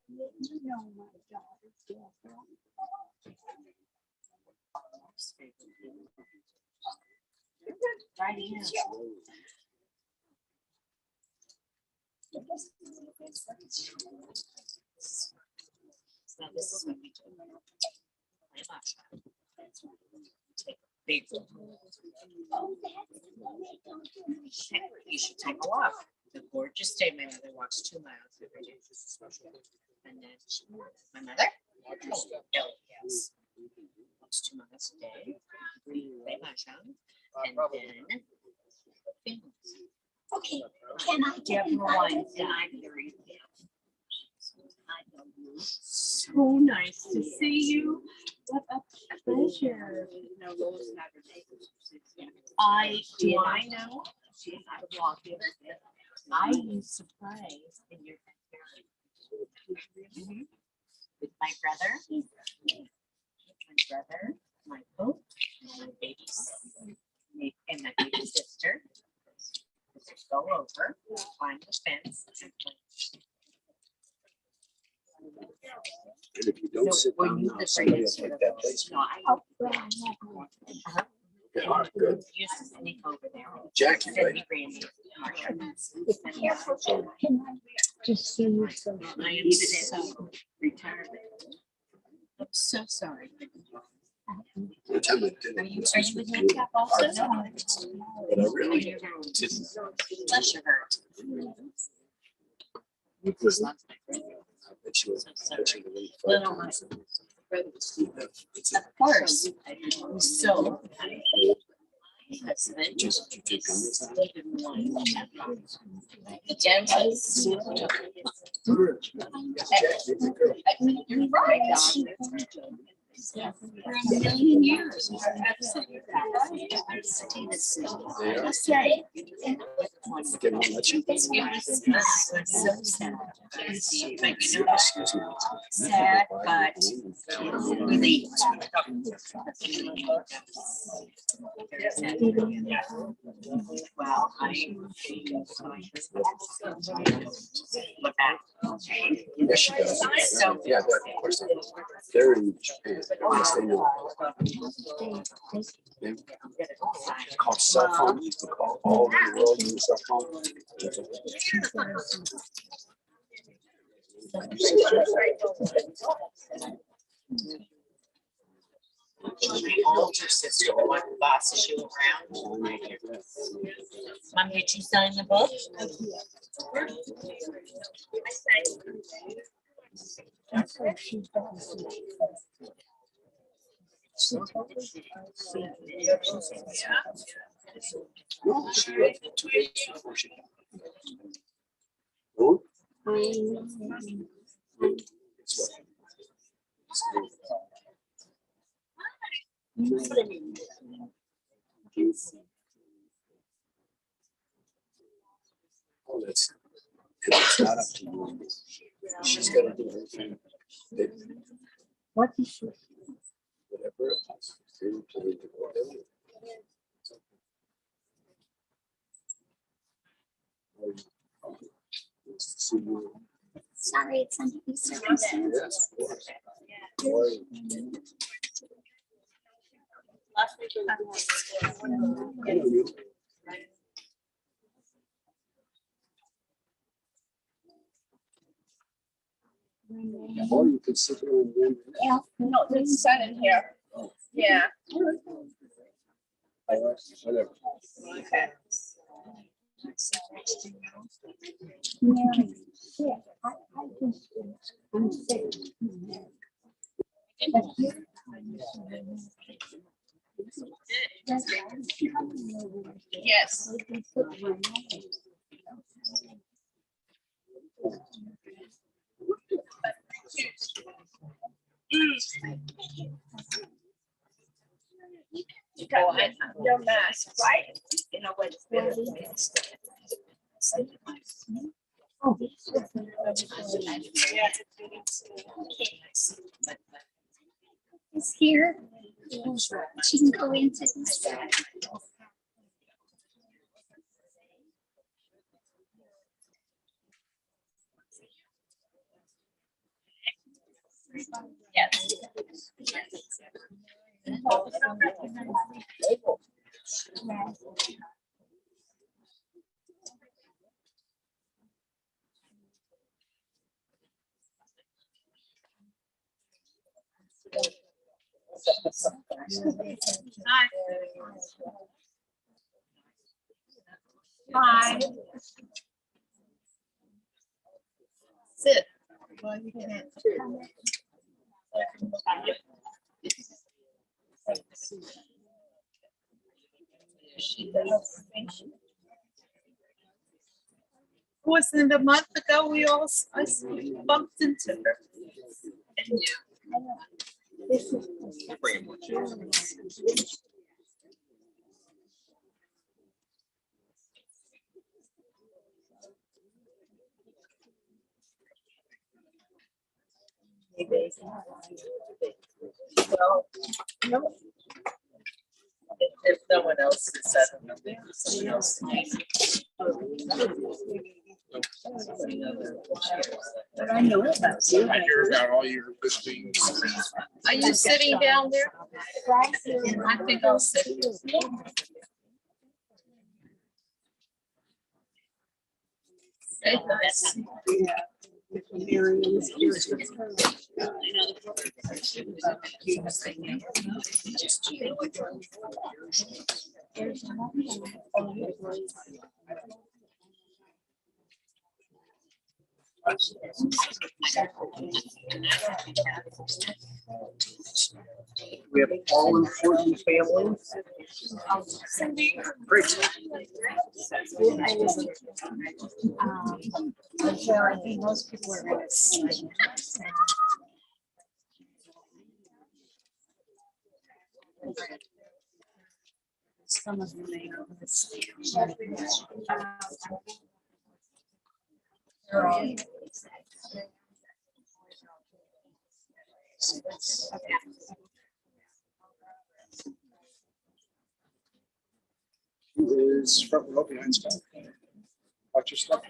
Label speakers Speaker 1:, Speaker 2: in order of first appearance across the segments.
Speaker 1: You know my daughter's girlfriend.
Speaker 2: Right here. So this is what we do. Take a big one. You should take a walk. The gorgeous day my mother walks 2 miles every day. And then my mother, Ellie, yes, walks 2 miles a day. And then
Speaker 1: Okay, can I get
Speaker 2: Deborah
Speaker 1: invited?
Speaker 2: wines and I'm very so nice to see you. What a pleasure. I know. I used to play in your backyard with my brother, Michael, and my baby and my baby sister. Just go over, climb the fence, and play.
Speaker 3: And if you don't sit down now, somebody will take that place.
Speaker 2: No,
Speaker 1: Oh, well, I have
Speaker 3: Okay, all right, good.
Speaker 2: used to sneak over there.
Speaker 3: Jackie,
Speaker 2: Send
Speaker 3: right?
Speaker 2: me Randy.
Speaker 1: Be careful, Jen. Can I just see you so?
Speaker 2: I am so retired. I'm so sorry.
Speaker 3: One time I did
Speaker 2: Are
Speaker 3: it.
Speaker 2: you with handicap also?
Speaker 3: But I really didn't.
Speaker 2: Bless your heart.
Speaker 3: I bet you would- I bet you would really
Speaker 2: Little
Speaker 3: fight.
Speaker 2: ones.
Speaker 3: It's
Speaker 2: Of course. So. My husband
Speaker 3: just you take on this.
Speaker 2: Stephen won the dentist. You're right. For a million years. I'll say.
Speaker 3: Get one, let you.
Speaker 2: It was so sad. But you know, sad, but relieved. Well,
Speaker 3: Yes, she does.
Speaker 2: So.
Speaker 3: Yeah, of course they do. They're in Japan. Yes, they know. It's called cell phone. You can call all over the world with your cell phone.
Speaker 2: My older sister, the one who bosses you around. Mom, did you sign the book?
Speaker 1: That's what she does.
Speaker 3: No, she read it 2 days before she died. Who? It's what? Oh, it's not up to you. She's got to do her thing.
Speaker 1: What is she?
Speaker 3: Whatever it is. They need to go there. Nice to see you.
Speaker 1: Sorry, it's under these circumstances.
Speaker 3: Yes, of course. How are you? I know you. Or you can sit there and win.
Speaker 1: Yeah.
Speaker 4: No, there's sun in here. Yeah.
Speaker 3: Whatever.
Speaker 4: Okay.
Speaker 1: Mary, yeah, I just, I'm sick. But here.
Speaker 4: Yes. You got your mask, right? You know what it's been.
Speaker 1: Oh, it's here. She can go into this.
Speaker 2: Yes. Hi. Hi. Sit. Well, you can't. Wasn't it a month ago we all bumped into her? And you. Well, no. If no one else has said anything, someone else. But I know about you.
Speaker 3: I hear about all your good things.
Speaker 2: Are you sitting down there? I think I'll sit. Okay, nice.
Speaker 3: We have all important families. Great.
Speaker 1: So I think most people are gonna see. Some of them may not understand.
Speaker 3: Who is front row behind Scott? Watch your step.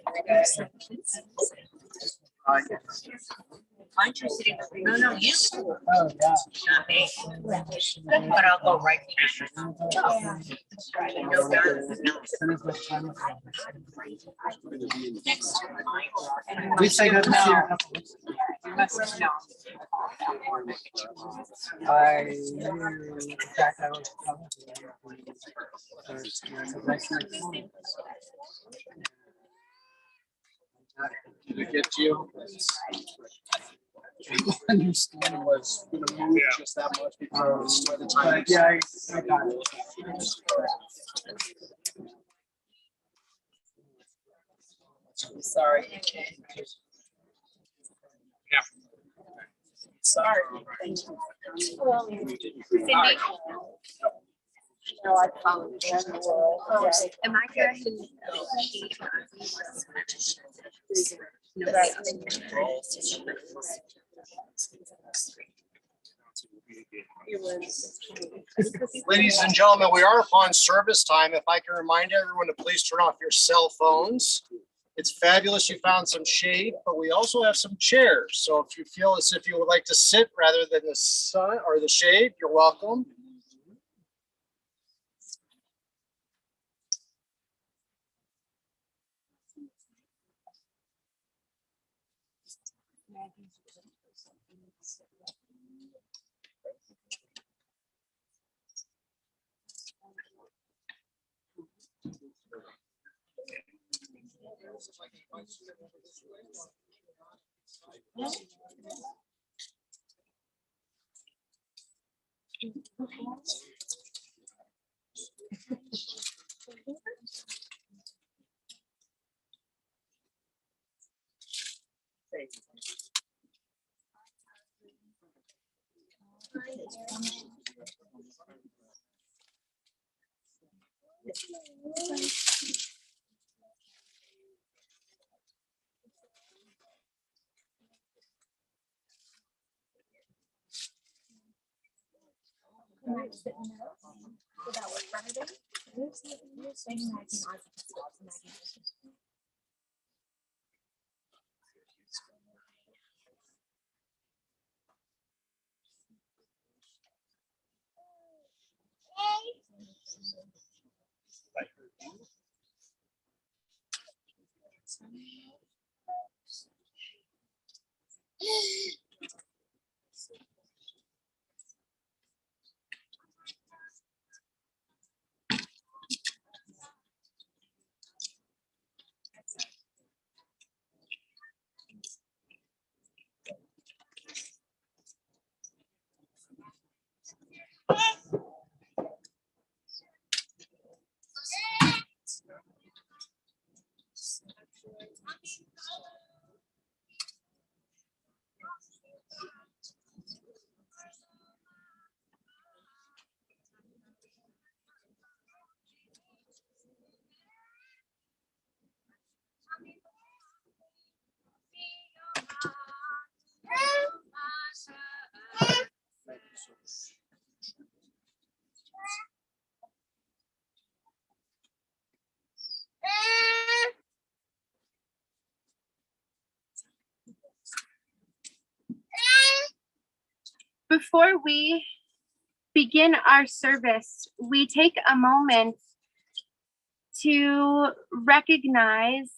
Speaker 2: Aren't you sitting? No, no, you.
Speaker 3: Oh, yeah.
Speaker 2: Not me. But I'll go right there. No, next time.
Speaker 3: We say good to see you in a couple weeks.
Speaker 2: No.
Speaker 3: In fact, I was did it get to you? Understand was gonna move just that much because by the time. Yeah, I got it.
Speaker 2: Sorry, you can't.
Speaker 3: Yeah.
Speaker 2: Sorry.
Speaker 4: Well,
Speaker 2: Cindy?
Speaker 4: no, I found it in the world.
Speaker 2: Am I correct?
Speaker 3: Ladies and gentlemen, we are upon service time. If I can remind everyone to please turn off your cell phones. It's fabulous you found some shade, but we also have some chairs. So if you feel as if you would like to sit rather than the sun or the shade, you're welcome.
Speaker 5: Before we begin our service, we take a moment to recognize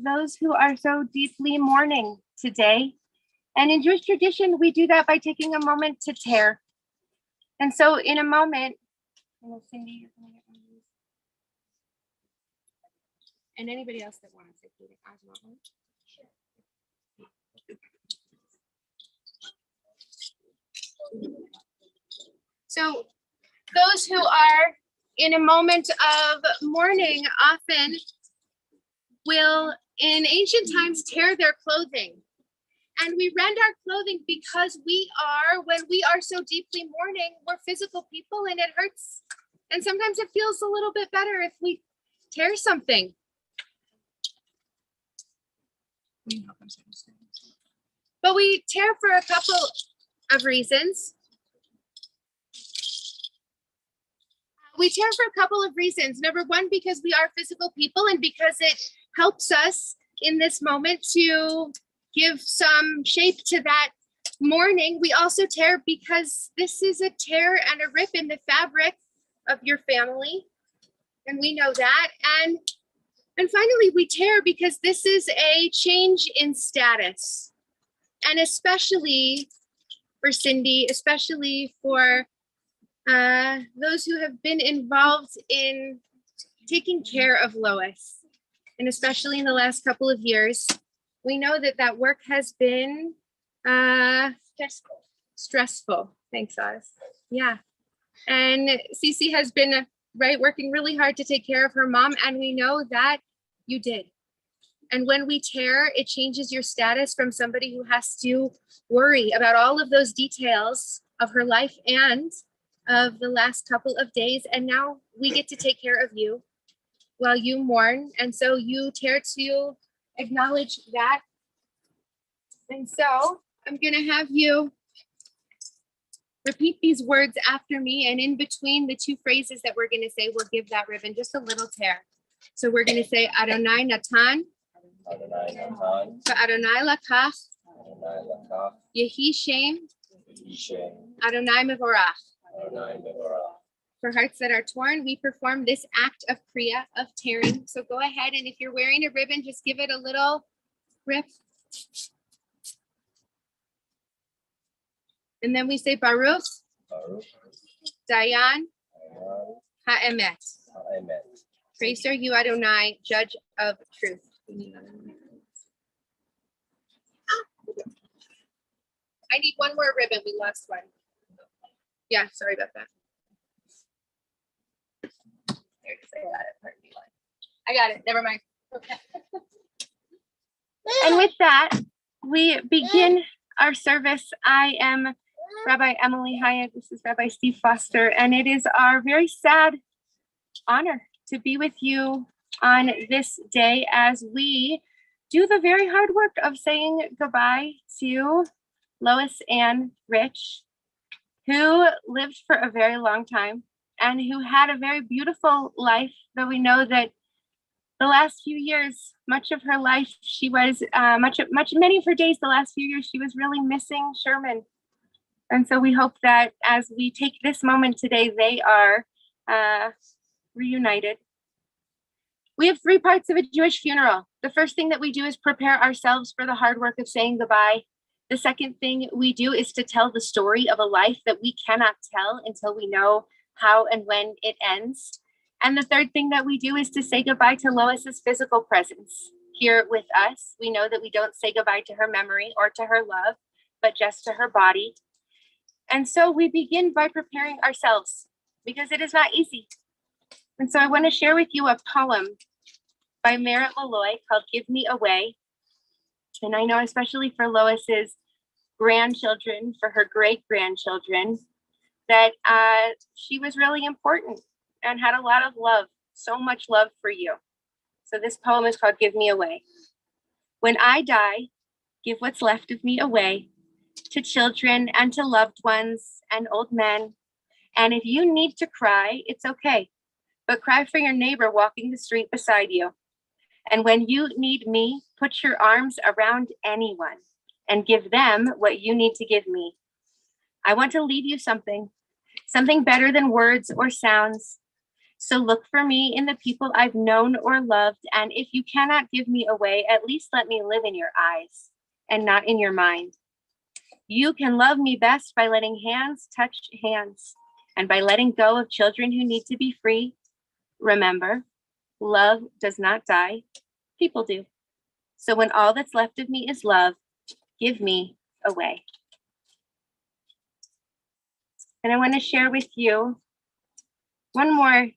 Speaker 5: those who are so deeply mourning today. And in Jewish tradition, we do that by taking a moment to tear. And so in a moment, Cindy, you're gonna get one of these. And anybody else that wants it, I want one. So those who are in a moment of mourning often will, in ancient times, tear their clothing. And we rend our clothing because when we are so deeply mourning, we're physical people and it hurts. And sometimes it feels a little bit better if we tear something. But we tear for a couple of reasons. Number one, because we are physical people and because it helps us in this moment to give some shape to that mourning. We also tear because this is a tear and a rip in the fabric of your family. And we know that. And finally, we tear because this is a change in status. And especially for Cindy, especially for those who have been involved in taking care of Lois, and especially in the last couple of years, we know that work has been stressful. Thanks, Oz. Yeah. And Cece has been working really hard to take care of her mom, and we know that you did. And when we tear, it changes your status from somebody who has to worry about all of those details of her life and of the last couple of days. And now we get to take care of you while you mourn. And so you tear to acknowledge that. And so I'm going to have you repeat these words after me. And in between the two phrases that we're going to say, we'll give that ribbon just a little tear. So we're going to say Adonai Natan,
Speaker 6: Adonai Natan,
Speaker 5: Adonai Lakach,
Speaker 6: Adonai Lakach,
Speaker 5: Yehi Shem,
Speaker 6: Yehi Shem,
Speaker 5: Adonai Mevorach.
Speaker 6: Adonai Mevorach.
Speaker 5: For hearts that are torn, we perform this act of kriya, of tearing. So go ahead, and if you're wearing a ribbon, just give it a little rip. And then we say Baruch,
Speaker 6: Baruch,
Speaker 5: Dayan,
Speaker 6: Dayan,
Speaker 5: Ha'emet.
Speaker 6: Ha'emet.
Speaker 5: Praise are you, Adonai, judge of truth. I need one more ribbon. We lost one. Yeah, sorry about that. There it is. I got it. Pardon me. I got it. Never mind. Okay. And with that, we begin our service. I am Rabbi Emily Hyatt. This is Rabbi Steve Foster, and it is our very sad honor to be with you on this day as we do the very hard work of saying goodbye to Lois and Rich, who lived for a very long time and who had a very beautiful life, though we know that the last few years, much of her life, she was, many of her days, the last few years, she was really missing Sherman. And so we hope that as we take this moment today, they are reunited. We have three parts of a Jewish funeral. The first thing that we do is prepare ourselves for the hard work of saying goodbye. The second thing we do is to tell the story of a life that we cannot tell until we know how and when it ends. And the third thing that we do is to say goodbye to Lois's physical presence here with us. We know that we don't say goodbye to her memory or to her love, but just to her body. And so we begin by preparing ourselves because it is not easy. And so I want to share with you a poem by Merritt Malloy called Give Me Away. And I know especially for Lois's grandchildren, for her great-grandchildren, that she was really important and had a lot of love, so much love for you. So this poem is called Give Me Away. When I die, give what's left of me away to children and to loved ones and old men. And if you need to cry, it's okay, but cry for your neighbor walking the street beside you. And when you need me, put your arms around anyone and give them what you need to give me. I want to leave you something better than words or sounds. So look for me in the people I've known or loved. And if you cannot give me away, at least let me live in your eyes and not in your mind. You can love me best by letting hands touch hands and by letting go of children who need to be free. Remember, love does not die, people do. So when all that's left of me is love, give me away. And I want to share with you one more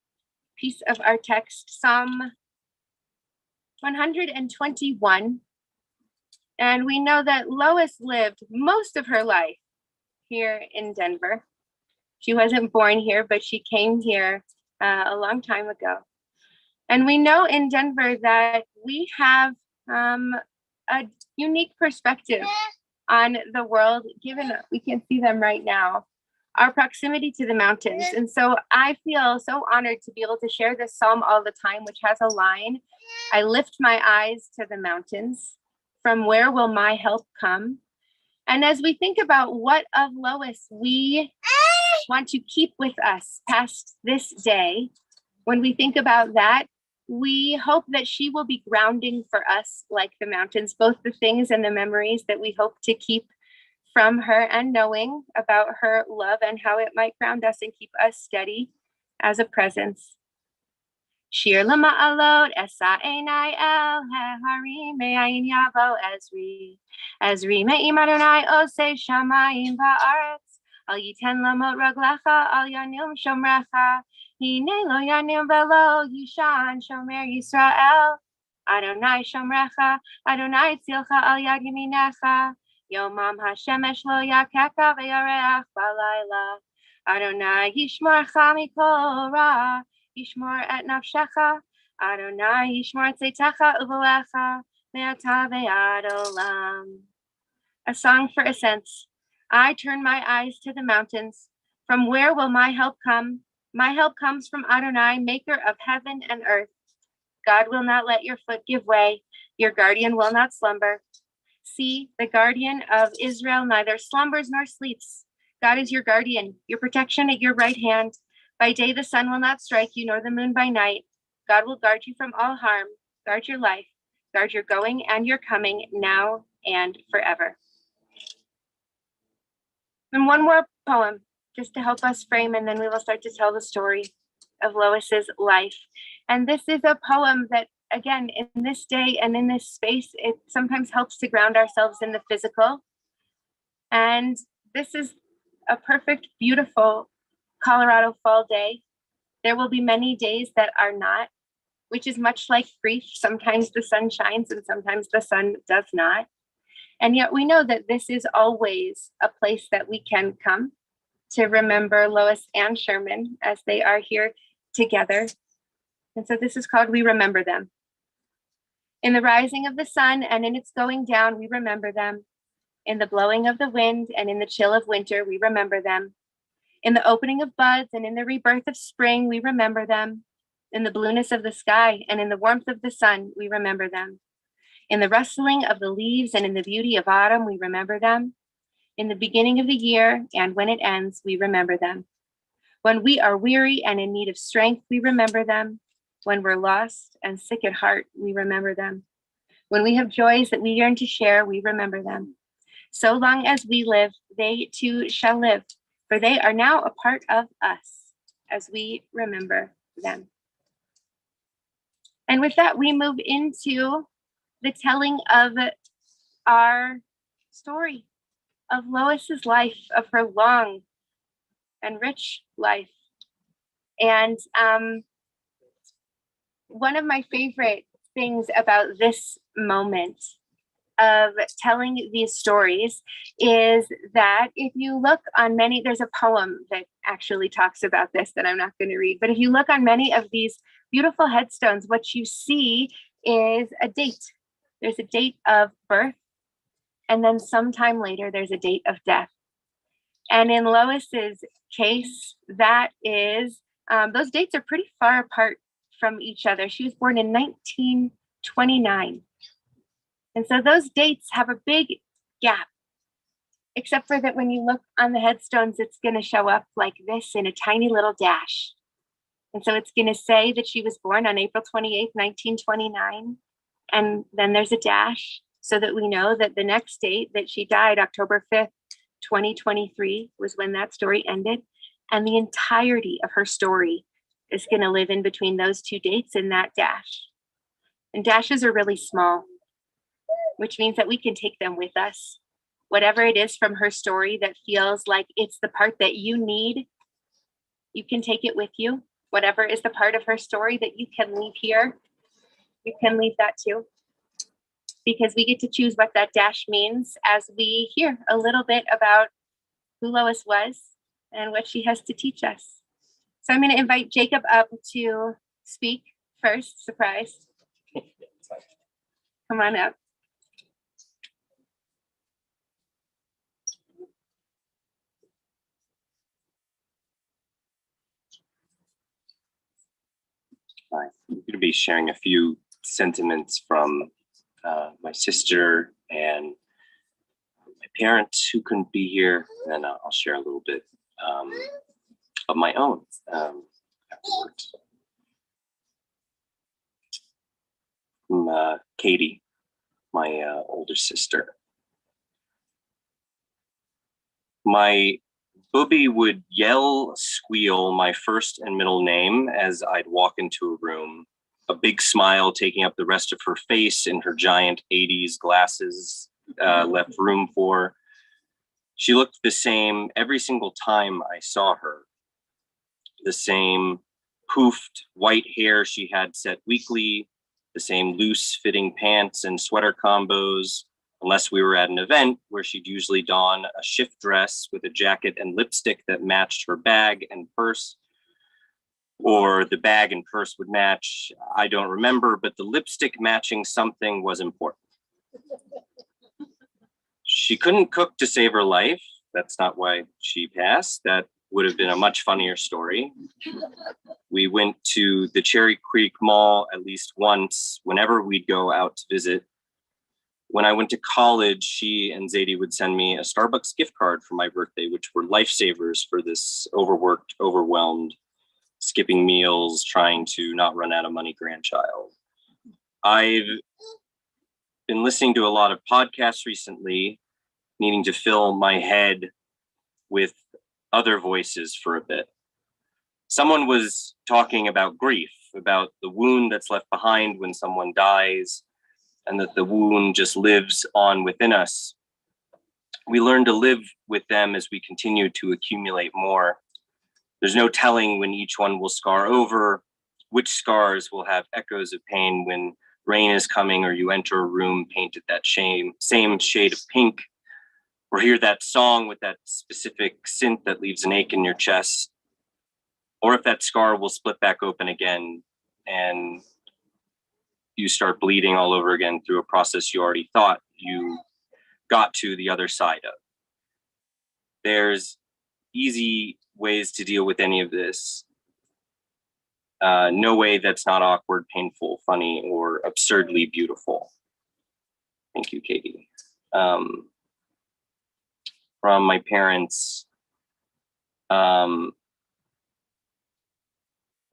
Speaker 5: piece of our text, Psalm 121. And we know that Lois lived most of her life here in Denver. She wasn't born here, but she came here a long time ago. And we know in Denver that we have a unique perspective on the world, given we can see them right now, our proximity to the mountains. And so I feel so honored to be able to share this psalm all the time, which has a line, I lift my eyes to the mountains. From where will my help come? And as we think about what of Lois we want to keep with us past this day, when we think about that, we hope that she will be grounding for us like the mountains, both the things and the memories that we hope to keep from her and knowing about her love and how it might ground us and keep us steady as a presence. Shir lama'alot esa einai el harim me'ayin yavo Ezri me'im Adonai osei shamayim ba'aretz al yiten lamot raglecha al yanim shomrecha hine lo yanim velo yishan shomer Yisrael Adonai shomrecha Adonai tzilcha al yad yaminecha Yomam hashemesh lo yakeka ve'yareach balayla Adonai yishmorcha mikol ra Yishmor et nafshecha, Adonai yishmor tzeitecha uvolecha, me'ata ve'ad olam. A song for ascents. I turn my eyes to the mountains. From where will my help come? My help comes from Adonai, maker of heaven and earth. God will not let your foot give way. Your guardian will not slumber. See, the guardian of Israel neither slumbers nor sleeps. God is your guardian, your protection at your right hand. By day, the sun will not strike you, nor the moon by night. God will guard you from all harm, guard your life, guard your going and your coming now and forever. And one more poem, just to help us frame, and then we will start to tell the story of Lois's life. And this is a poem that, again, in this day and in this space, it sometimes helps to ground ourselves in the physical. And this is a perfect, beautiful Colorado fall day. There will be many days that are not, which is much like grief. Sometimes the sun shines and sometimes the sun does not. And yet we know that this is always a place that we can come to remember Lois and Sherman as they are here together. And so this is called We Remember Them. In the rising of the sun and in its going down, we remember them. In the blowing of the wind and in the chill of winter, we remember them. In the opening of buds and in the rebirth of spring, we remember them. In the blueness of the sky and in the warmth of the sun, we remember them. In the rustling of the leaves and in the beauty of autumn, we remember them. In the beginning of the year and when it ends, we remember them. When we are weary and in need of strength, we remember them.
Speaker 7: When we're lost and sick at heart, we remember them. When we have joys that we yearn to share, we remember them. So long as we live, they too shall live, for they are now a part of us as we remember them. And with that, we move into the telling of our story of Lois's life, of her long and rich life. And one of my favorite things about this moment of telling these stories is that if you look on many, there's a poem that actually talks about this that I'm not going to read, but if you look on many of these beautiful headstones, what you see is a date. There's a date of birth, and then sometime later, there's a date of death. And in Lois's case, that is, those dates are pretty far apart from each other. She was born in 1929. And so those dates have a big gap, except for that when you look on the headstones, it's going to show up like this in a tiny little dash. And so it's going to say that she was born on April 28th, 1929. And then there's a dash so that we know that the next date that she died, October 5th, 2023, was when that story ended. And the entirety of her story is going to live in between those two dates in that dash. And dashes are really small, which means that we can take them with us. Whatever it is from her story that feels like it's the part that you need, you can take it with you. Whatever is the part of her story that you can leave here, you can leave that too. Because we get to choose what that dash means as we hear a little bit about who Lois was and what she has to teach us. So I'm going to invite Jacob up to speak first. Surprise. Come on up.
Speaker 6: I'm going to be sharing a few sentiments from my sister and my parents who couldn't be here, and I'll share a little bit of my own afterwards. From Katie, my older sister. My booby would yell, squeal my first and middle name as I'd walk into a room, a big smile taking up the rest of her face and her giant 80s glasses left room for. She looked the same every single time I saw her. The same poofed white hair she had set weekly, the same loose fitting pants and sweater combos, unless we were at an event where she'd usually don a shift dress with a jacket and lipstick that matched her bag and purse, or the bag and purse would match. I don't remember, but the lipstick matching something was important. She couldn't cook to save her life. That's not why she passed. That would have been a much funnier story. We went to the Cherry Creek Mall at least once whenever we'd go out to visit. When I went to college, she and Zadie would send me a Starbucks gift card for my birthday, which were lifesavers for this overworked, overwhelmed, skipping meals, trying to not run out of money grandchild. I've been listening to a lot of podcasts recently, needing to fill my head with other voices for a bit. Someone was talking about grief, about the wound that's left behind when someone dies, and that the wound just lives on within us. We learn to live with them as we continue to accumulate more. There's no telling when each one will scar over, which scars will have echoes of pain when rain is coming or you enter a room painted that same shade of pink, or hear that song with that specific synth that leaves an ache in your chest, or if that scar will split back open again and you start bleeding all over again through a process you already thought you got to the other side of. There's easy ways to deal with any of this. No way that's not awkward, painful, funny, or absurdly beautiful. Thank you, Katie. From my parents,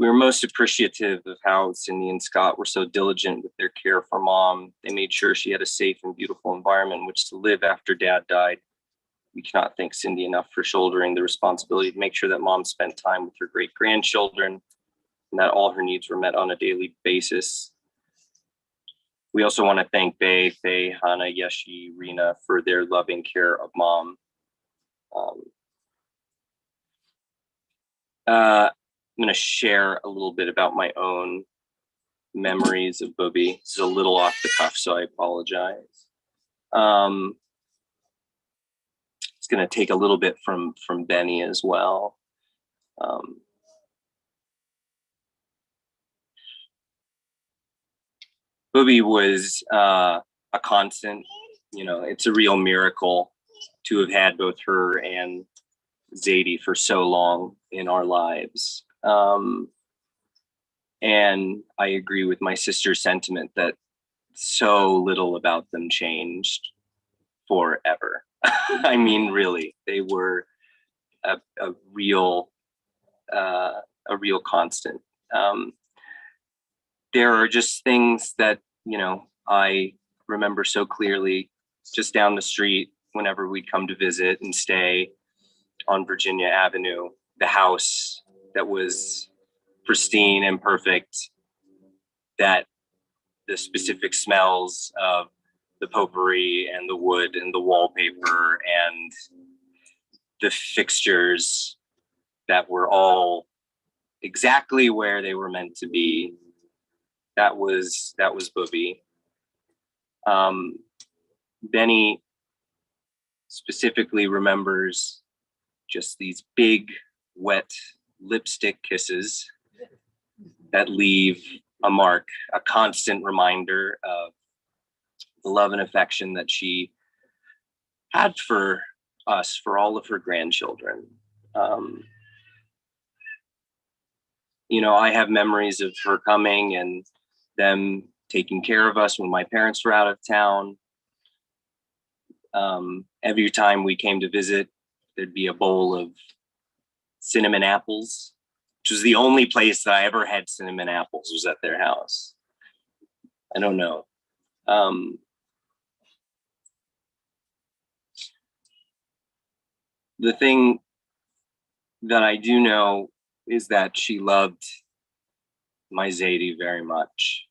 Speaker 6: We were most appreciative of how Cindy and Scott were so diligent with their care for Mom. They made sure she had a safe and beautiful environment in which to live after Dad died. We cannot thank Cindy enough for shouldering the responsibility to make sure that Mom spent time with her great grandchildren and that all her needs were met on a daily basis. We also want to thank Bay, Faye, Hannah, Yeshi, Rena for their loving care of Mom. I'm going to share a little bit about my own memories of Booby. This is a little off the cuff, so I apologize. It's going to take a little bit from Benny as well. Booby was a constant. You know, it's a real miracle to have had both her and Zadie for so long in our lives. And I agree with my sister's sentiment that so little about them changed forever. I mean, really, they were a real constant. There are just things that, you know, I remember so clearly just down the street whenever we'd come to visit and stay on Virginia Avenue, the house that was pristine and perfect, that the specific smells of the potpourri and the wood and the wallpaper and the fixtures that were all exactly where they were meant to be. That was Booby. Benny specifically remembers just these big, wet lipstick kisses that leave a mark, a constant reminder of the love and affection that she had for us, for all of her grandchildren. You know, I have memories of her coming and them taking care of us when my parents were out of town. Every time we came to visit, there'd be a bowl of cinnamon apples, which was the only place that I ever had cinnamon apples, was at their house. I don't know. The thing that I do know is that she loved my Zadie very much.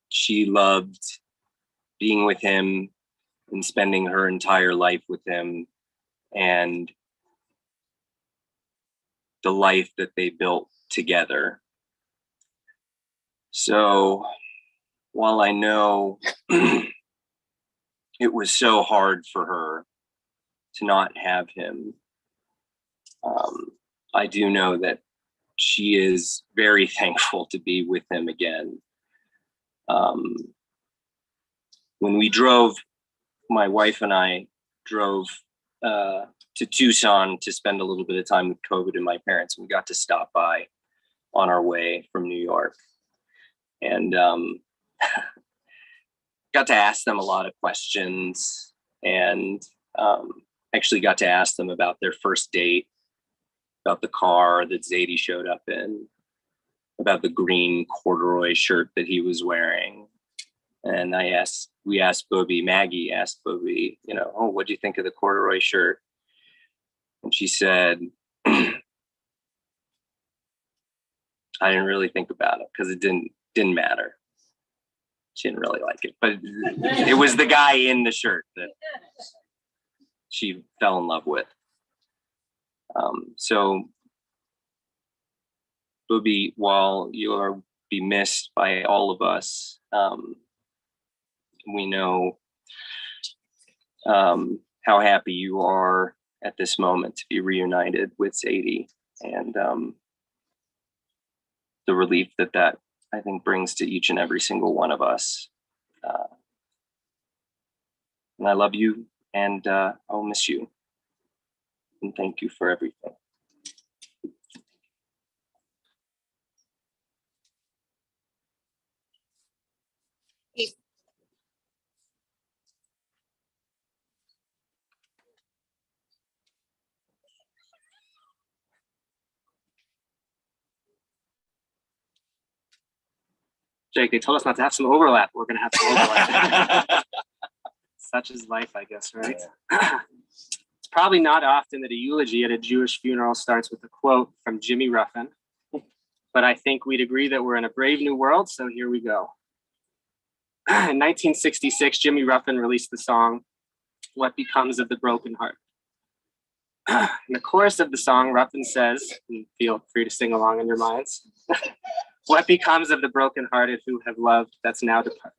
Speaker 6: She loved being with him and spending her entire life with him, and the life that they built together. So while I know it was so hard for her to not have him, I do know that she is very thankful to be with him again. When we drove, my wife and I drove to Tucson to spend a little bit of time with COVID and my parents. We got to stop by on our way from New York, and got to ask them a lot of questions, and actually got to ask them about their first date, about the car that Zadie showed up in, about the green corduroy shirt that he was wearing. And we asked Booby, Maggie asked Booby, you know, oh, what do you think of the corduroy shirt? And she said, I didn't really think about it because it didn't matter. She didn't really like it, but it was the guy in the shirt that she fell in love with. So Booby, while you'll be missed by all of us, we know how happy you are at this moment to be reunited with Zadie, and the relief that I think brings to each and every single one of us. And I love you, and I'll miss you. And thank you for everything.
Speaker 8: Jake, they told us not to have some overlap. We're gonna have some overlap. Such is life, I guess, right? It's probably not often that a eulogy at a Jewish funeral starts with a quote from Jimmy Ruffin, but I think we'd agree that we're in a brave new world, so here we go. In 1966, Jimmy Ruffin released the song, "What Becomes of the Broken Heart." In the chorus of the song, Ruffin says, and feel free to sing along in your minds, "What becomes of the brokenhearted who have loved that's now departed?"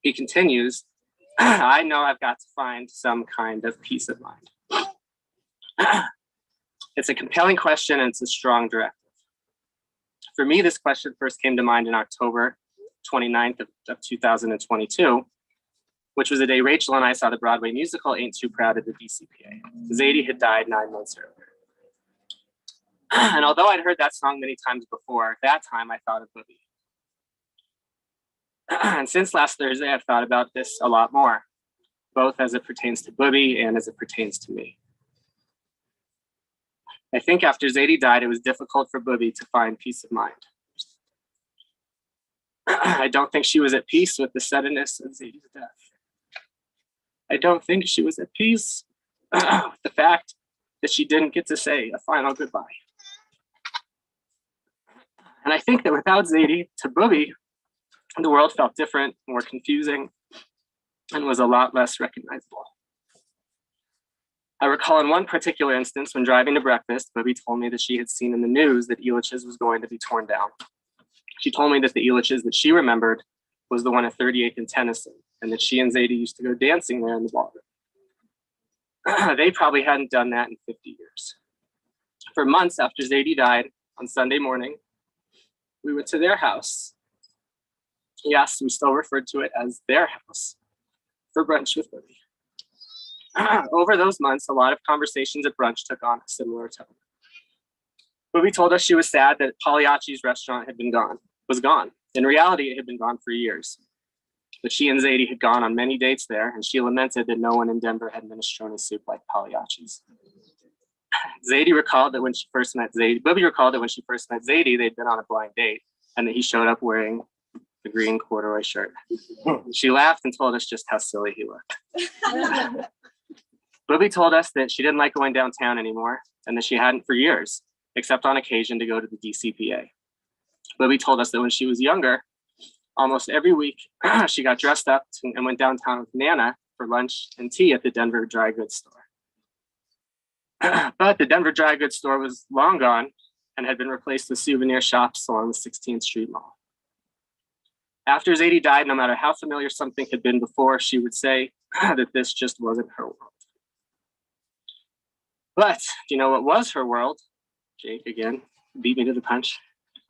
Speaker 8: He continues, "I know I've got to find some kind of peace of mind." It's a compelling question and it's a strong directive. For me, this question first came to mind in October 29th of 2022, which was the day Rachel and I saw the Broadway musical Ain't Too Proud at the DCPA. Zadie had died 9 months earlier. And although I'd heard that song many times before, that time I thought of Booby. And since last Thursday, I've thought about this a lot more, both as it pertains to Booby and as it pertains to me. I think after Zadie died, it was difficult for Booby to find peace of mind. I don't think she was at peace with the suddenness of Zadie's death. I don't think she was at peace with the fact that she didn't get to say a final goodbye. And I think that without Zadie, to Booby, the world felt different, more confusing, and was a lot less recognizable. I recall in one particular instance when driving to breakfast, Booby told me that she had seen in the news that Elitch's was going to be torn down. She told me that the Elitch's that she remembered was the one at 38th and Tennyson, and that she and Zadie used to go dancing there in the ballroom. They probably hadn't done that in 50 years. For months after Zadie died, on Sunday morning, we went to their house. Yes, we still referred to it as their house, for brunch with Booby. Over those months, a lot of conversations at brunch took on a similar tone. Booby told us she was sad that Pagliacci's restaurant was gone. In reality, it had been gone for years. But she and Zadie had gone on many dates there, and she lamented that no one in Denver had minestrone soup like Pagliacci's. Booby recalled that when she first met Zadie, they'd been on a blind date, and that he showed up wearing the green corduroy shirt. She laughed and told us just how silly he looked. Booby told us that she didn't like going downtown anymore, and that she hadn't for years, except on occasion to go to the DCPA. Booby told us that when she was younger, almost every week, she got dressed up and went downtown with Nana for lunch and tea at the Denver dry goods store. But the Denver dry goods store was long gone and had been replaced with souvenir shops along the 16th Street Mall. After Zadie died, no matter how familiar something had been before, she would say that this just wasn't her world. But do you know what was her world? Jake, again, beat me to the punch.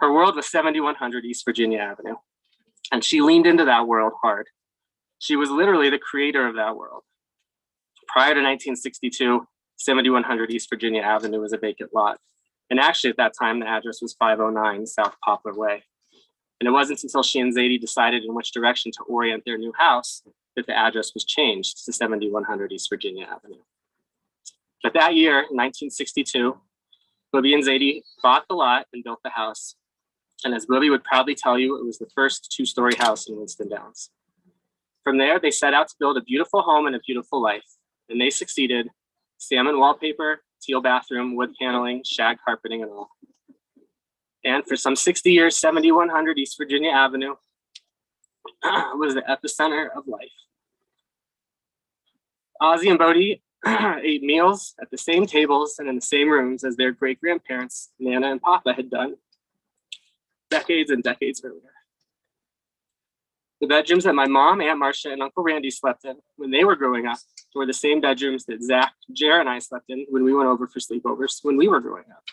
Speaker 8: Her world was 7100 East Virginia Avenue. And she leaned into that world hard. She was literally the creator of that world. Prior to 1962, 7100 East Virginia Avenue was a vacant lot. And actually at that time, the address was 509 South Poplar Way. And it wasn't until she and Zadie decided in which direction to orient their new house that the address was changed to 7100 East Virginia Avenue. But that year, 1962, Booby and Zadie bought the lot and built the house. And as Booby would proudly tell you, it was the first 2-story house in Winston Downs. From there, they set out to build a beautiful home and a beautiful life. And they succeeded. Salmon wallpaper, teal bathroom, wood paneling, shag carpeting, and all. And for some 60 years, 7100 East Virginia Avenue was the epicenter of life. Ozzy and Bodie ate meals at the same tables and in the same rooms as their great-grandparents, Nana and Papa, had done decades and decades earlier. The bedrooms that my mom, Aunt Marcia, and Uncle Randy slept in when they were growing up were the same bedrooms that Zach, Jer, and I slept in when we went over for sleepovers when we were growing up.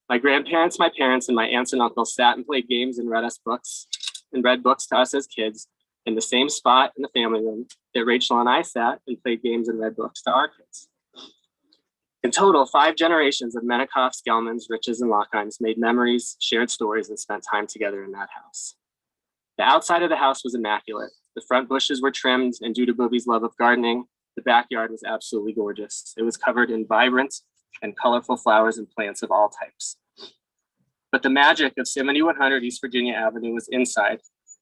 Speaker 8: My grandparents, my parents, and my aunts and uncles sat and played games and read books to us as kids in the same spot in the family room that Rachel and I sat and played games and read books to our kids. In total, 5 generations of Menikoffs, Gelmans, Riches, and Lockheims made memories, shared stories, and spent time together in that house. The outside of the house was immaculate. The front bushes were trimmed, and due to Booby's love of gardening, the backyard was absolutely gorgeous. It was covered in vibrant and colorful flowers and plants of all types. But the magic of 7100 East Virginia Avenue was inside,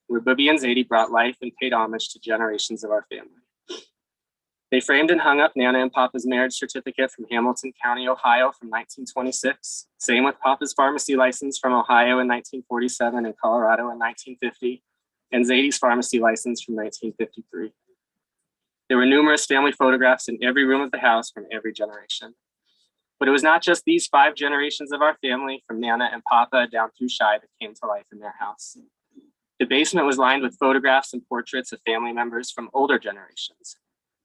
Speaker 8: where Booby and Zadie brought life and paid homage to generations of our family. They framed and hung up Nana and Papa's marriage certificate from Hamilton County, Ohio from 1926. Same with Papa's pharmacy license from Ohio in 1947 and Colorado in 1950, and Zadie's pharmacy license from 1953. There were numerous family photographs in every room of the house from every generation. But it was not just these 5 generations of our family, from Nana and Papa down through Shai, that came to life in their house. The basement was lined with photographs and portraits of family members from older generations.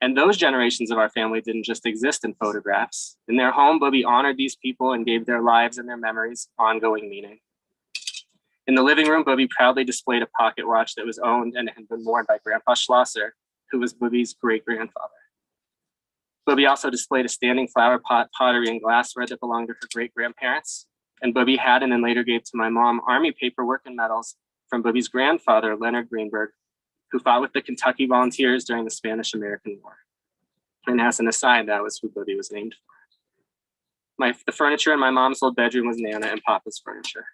Speaker 8: And those generations of our family didn't just exist in photographs. In their home, Booby honored these people and gave their lives and their memories ongoing meaning. In the living room, Booby proudly displayed a pocket watch that was owned and had been worn by Grandpa Schlosser, who was Booby's great-grandfather. Booby also displayed a standing flower pot, pottery, and glassware that belonged to her great-grandparents. And Booby had and then later gave to my mom Army paperwork and medals from Booby's grandfather, Leonard Greenberg, who fought with the Kentucky Volunteers during the Spanish-American War. And as an aside, that was who Booby was named for. The furniture in my mom's old bedroom was Nana and Papa's furniture.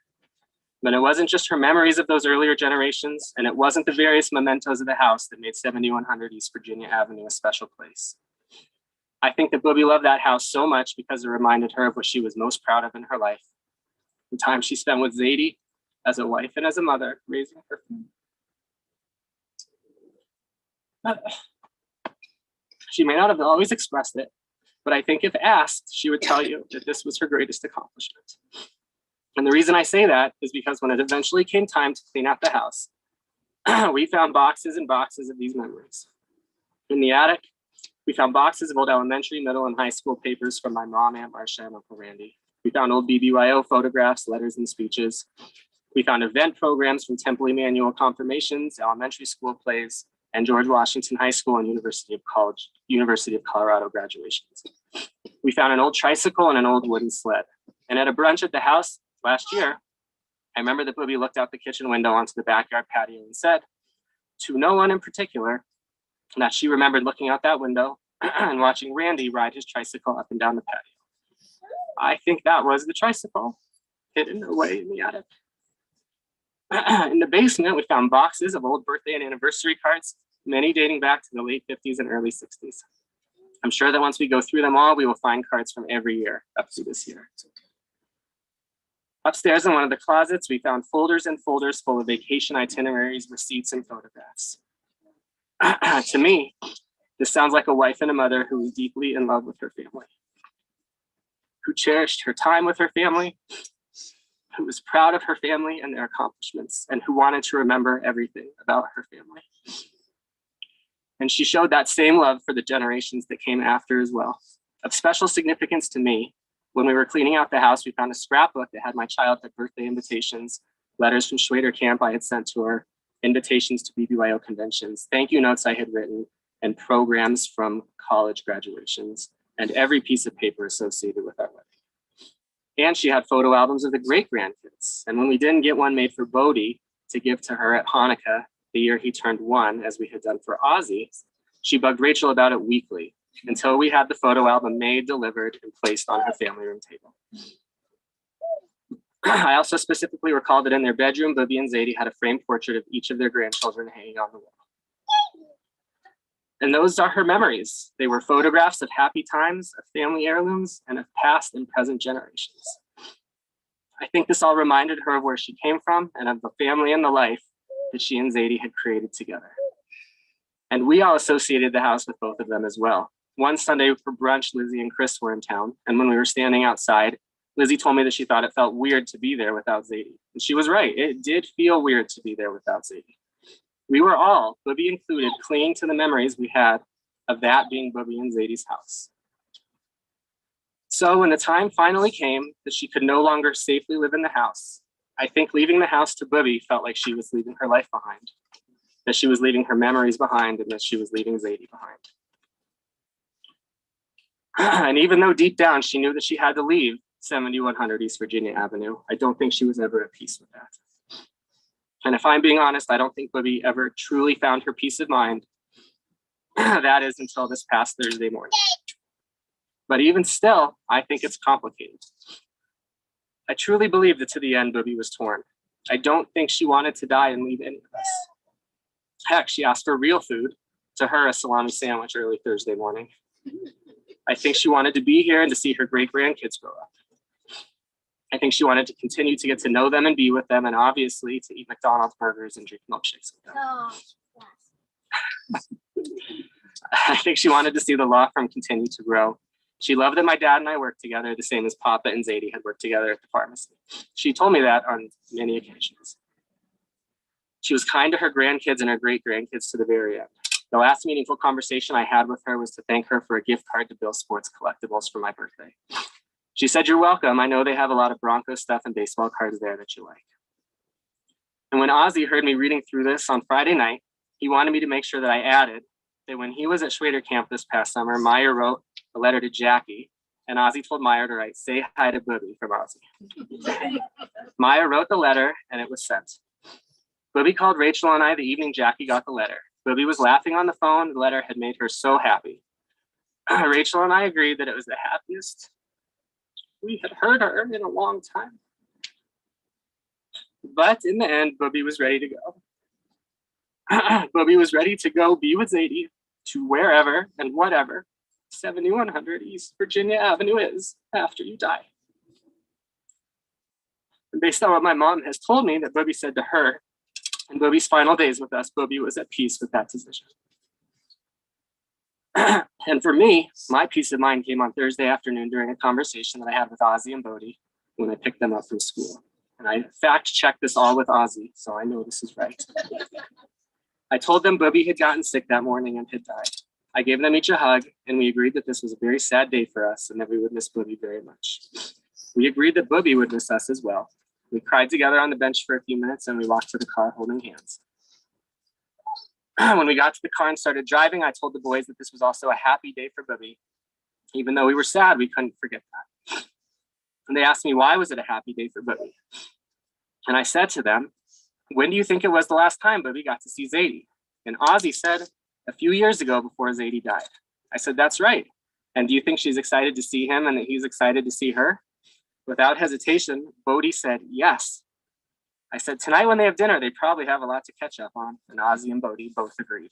Speaker 8: But it wasn't just her memories of those earlier generations, and it wasn't the various mementos of the house that made 7100 East Virginia Avenue a special place. I think that Booby loved that house so much because it reminded her of what she was most proud of in her life. The time she spent with Zadie as a wife and as a mother, raising her family. She may not have always expressed it, but I think if asked, she would tell you that this was her greatest accomplishment. And the reason I say that is because when it eventually came time to clean out the house, we found boxes and boxes of these memories. In the attic, we found boxes of old elementary, middle, and high school papers from my mom, Aunt Marcia, and Uncle Randy. We found old BBYO photographs, letters, and speeches. We found event programs from Temple Emmanuel confirmations, elementary school plays, and George Washington High School and University of Colorado graduations. We found an old tricycle and an old wooden sled. And at a brunch at the house last year, I remember that Booby looked out the kitchen window onto the backyard patio and said, to no one in particular, that she remembered looking out that window and watching Randy ride his tricycle up and down the patio. I think that was the tricycle hidden away in the attic. In the basement, we found boxes of old birthday and anniversary cards, many dating back to the late 50s and early 60s. I'm sure that once we go through them all, we will find cards from every year up to this year. Upstairs in one of the closets, we found folders and folders full of vacation itineraries, receipts, and photographs. To me, this sounds like a wife and a mother who was deeply in love with her family, who cherished her time with her family, who was proud of her family and their accomplishments, and who wanted to remember everything about her family. And she showed that same love for the generations that came after as well. Of special significance to me, when we were cleaning out the house, we found a scrapbook that had my childhood birthday invitations, letters from Schwader Camp I had sent to her, invitations to BBYO conventions, thank you notes I had written, and programs from college graduations, and every piece of paper associated with our wedding. And she had photo albums of the great-grandkids. And when we didn't get one made for Bodie to give to her at Hanukkah, the year he turned 1, as we had done for Ozzy, she bugged Rachel about it weekly until we had the photo album made, delivered, and placed on her family room table. I also specifically recall that in their bedroom, Booby and Zadie had a framed portrait of each of their grandchildren hanging on the wall. And those are her memories. They were photographs of happy times, of family heirlooms, and of past and present generations. I think this all reminded her of where she came from and of the family and the life that she and Zadie had created together. And we all associated the house with both of them as well. One Sunday for brunch, Lizzie and Chris were in town. And when we were standing outside, Lizzie told me that she thought it felt weird to be there without Zadie. And she was right. It did feel weird to be there without Zadie. We were all, Booby included, clinging to the memories we had of that being Booby and Zadie's house. So when the time finally came that she could no longer safely live in the house, I think leaving the house to Booby felt like she was leaving her life behind, that she was leaving her memories behind, and that she was leaving Zadie behind. And even though deep down she knew that she had to leave 7100 East Virginia Avenue, I don't think she was ever at peace with that. And if I'm being honest, I don't think Booby ever truly found her peace of mind. That is until this past Thursday morning. But even still, I think it's complicated. I truly believe that to the end, Booby was torn. I don't think she wanted to die and leave any of us. Heck, she asked for real food, to her a salami sandwich early Thursday morning. I think she wanted to be here and to see her great grandkids grow up. I think she wanted to continue to get to know them and be with them, and obviously to eat McDonald's burgers and drink milkshakes with them.
Speaker 1: Oh,
Speaker 8: I think she wanted to see the law firm continue to grow. She loved that my dad and I worked together, the same as Papa and Zadie had worked together at the pharmacy. She told me that on many occasions. She was kind to her grandkids and her great grandkids to the very end. The last meaningful conversation I had with her was to thank her for a gift card to Bill Sports Collectibles for my birthday. She said, "You're welcome. I know they have a lot of Broncos stuff and baseball cards there that you like." And when Ozzy heard me reading through this on Friday night, he wanted me to make sure that I added that when he was at Schwader Camp this past summer, Meyer wrote a letter to Jackie, and Ozzy told Meyer to write, "Say hi to Booby" from Ozzy. Meyer wrote the letter, and it was sent. Booby called Rachel and I the evening Jackie got the letter. Booby was laughing on the phone. The letter had made her so happy. Rachel and I agreed that it was the happiest we had heard her in a long time. But in the end, Booby was ready to go. Booby was ready to go be with Zadie to wherever and whatever 7100 East Virginia Avenue is after you die. And based on what my mom has told me that Booby said to her in Booby's final days with us, Booby was at peace with that decision. And for me, my peace of mind came on Thursday afternoon during a conversation that I had with Ozzy and Bodie when I picked them up from school. And I fact-checked this all with Ozzy, so I know this is right. I told them Booby had gotten sick that morning and had died. I gave them each a hug, and we agreed that this was a very sad day for us and that we would miss Booby very much. We agreed that Booby would miss us as well. We cried together on the bench for a few minutes, and we walked to the car holding hands. When we got to the car and started driving, I told the boys that this was also a happy day for Booby. Even though we were sad, we couldn't forget that. And they asked me, why was it a happy day for Booby? And I said to them, when do you think it was the last time Booby got to see Zadie? And Ozzy said, a few years ago before Zadie died. I said, that's right. And do you think she's excited to see him and that he's excited to see her? Without hesitation, Bodie said, yes. I said, tonight when they have dinner, they probably have a lot to catch up on. And Ozzy and Bodie both agreed.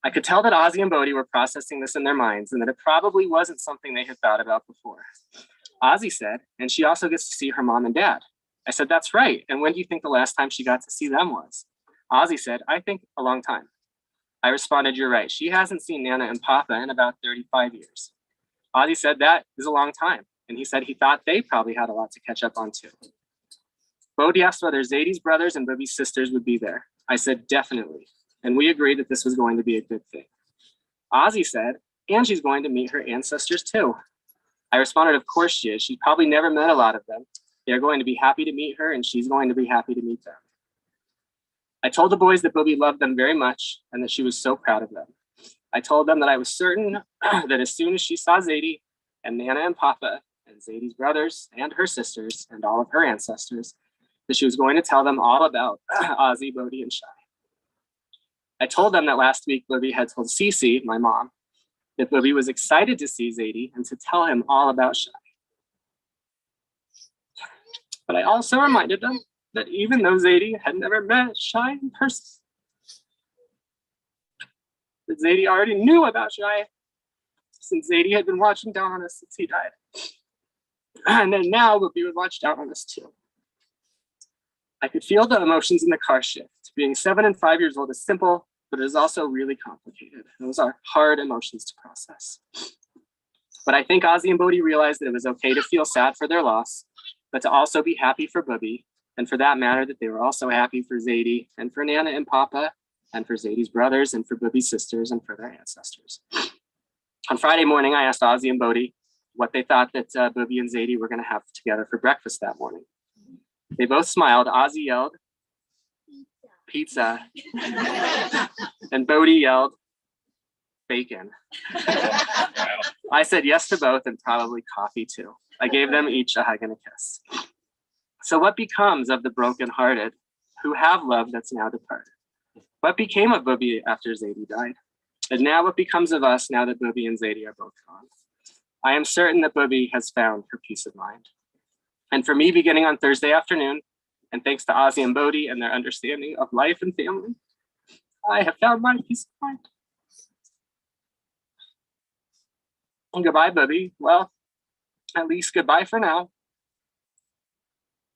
Speaker 8: I could tell that Ozzy and Bodie were processing this in their minds and that it probably wasn't something they had thought about before. Ozzy said, and she also gets to see her mom and dad. I said, that's right. And when do you think the last time she got to see them was? Ozzy said, I think a long time. I responded, you're right. She hasn't seen Nana and Papa in about 35 years. Ozzy said that is a long time. And he said he thought they probably had a lot to catch up on too. Bodie asked whether Zadie's brothers and Booby's sisters would be there. I said, definitely. And we agreed that this was going to be a good thing. Ozzy said, and she's going to meet her ancestors too. I responded, of course she is. She's probably never met a lot of them. They're going to be happy to meet her and she's going to be happy to meet them. I told the boys that Booby loved them very much and that she was so proud of them. I told them that I was certain that as soon as she saw Zadie and Nana and Papa and Zadie's brothers and her sisters and all of her ancestors, that she was going to tell them all about Ozzy, Bodie, and Shy. I told them that last week Booby had told Cece, my mom, that Booby was excited to see Zadie and to tell him all about Shy. But I also reminded them that even though Zadie had never met Shy in person, that Zadie already knew about Shy, since Zadie had been watching down on us since he died. And then now Booby would watch down on us too. I could feel the emotions in the car shift. Being 7 and 5 years old is simple, but it is also really complicated. Those are hard emotions to process. But I think Ozzy and Bodie realized that it was okay to feel sad for their loss, but to also be happy for Booby, and for that matter, that they were also happy for Zadie, and for Nana and Papa, and for Zadie's brothers, and for Booby's sisters, and for their ancestors. On Friday morning, I asked Ozzy and Bodie what they thought that Booby and Zadie were going to have together for breakfast that morning. They both smiled. Ozzy yelled, pizza. And Bodie yelled, bacon. I said yes to both and probably coffee too. I gave them each a hug and a kiss. So what becomes of the brokenhearted who have love that's now departed? What became of Booby after Zadie died? And now what becomes of us now that Booby and Zadie are both gone? I am certain that Booby has found her peace of mind. And for me, beginning on Thursday afternoon, and thanks to Ozzy and Bodhi and their understanding of life and family, I have found my peace of mind. And goodbye, Bubby. Well, at least goodbye for now.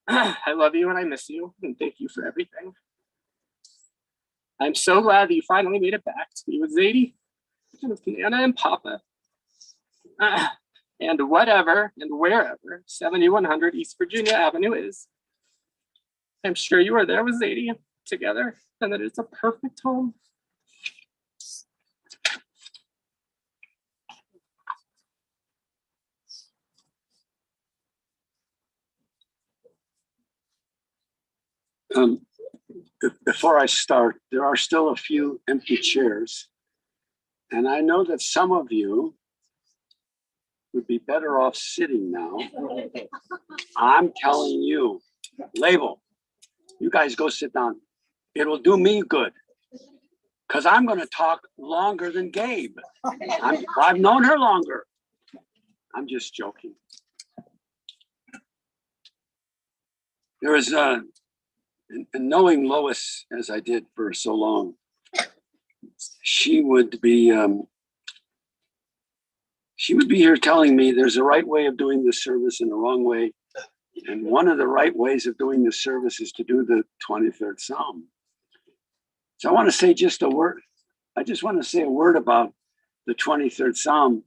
Speaker 8: I love you and I miss you, and thank you for everything. I'm so glad that you finally made it back to be with Zadie, and with Nana and Papa. And whatever and wherever 7100 East Virginia Avenue is. I'm sure you are there with Zadie together, and that it's a perfect home.
Speaker 9: Before I start, there are still a few empty chairs. And I know that some of you would be better off sitting now. I'm telling you, Label, you guys go sit down. It will do me good. Because I'm going to talk longer than Gabe. I've known her longer. I'm just joking. There is and knowing Lois as I did for so long, she would be here telling me there's a right way of doing this service and a wrong way. And one of the right ways of doing this service is to do the 23rd Psalm. So I want to say just a word. I just want to say a word about the 23rd Psalm.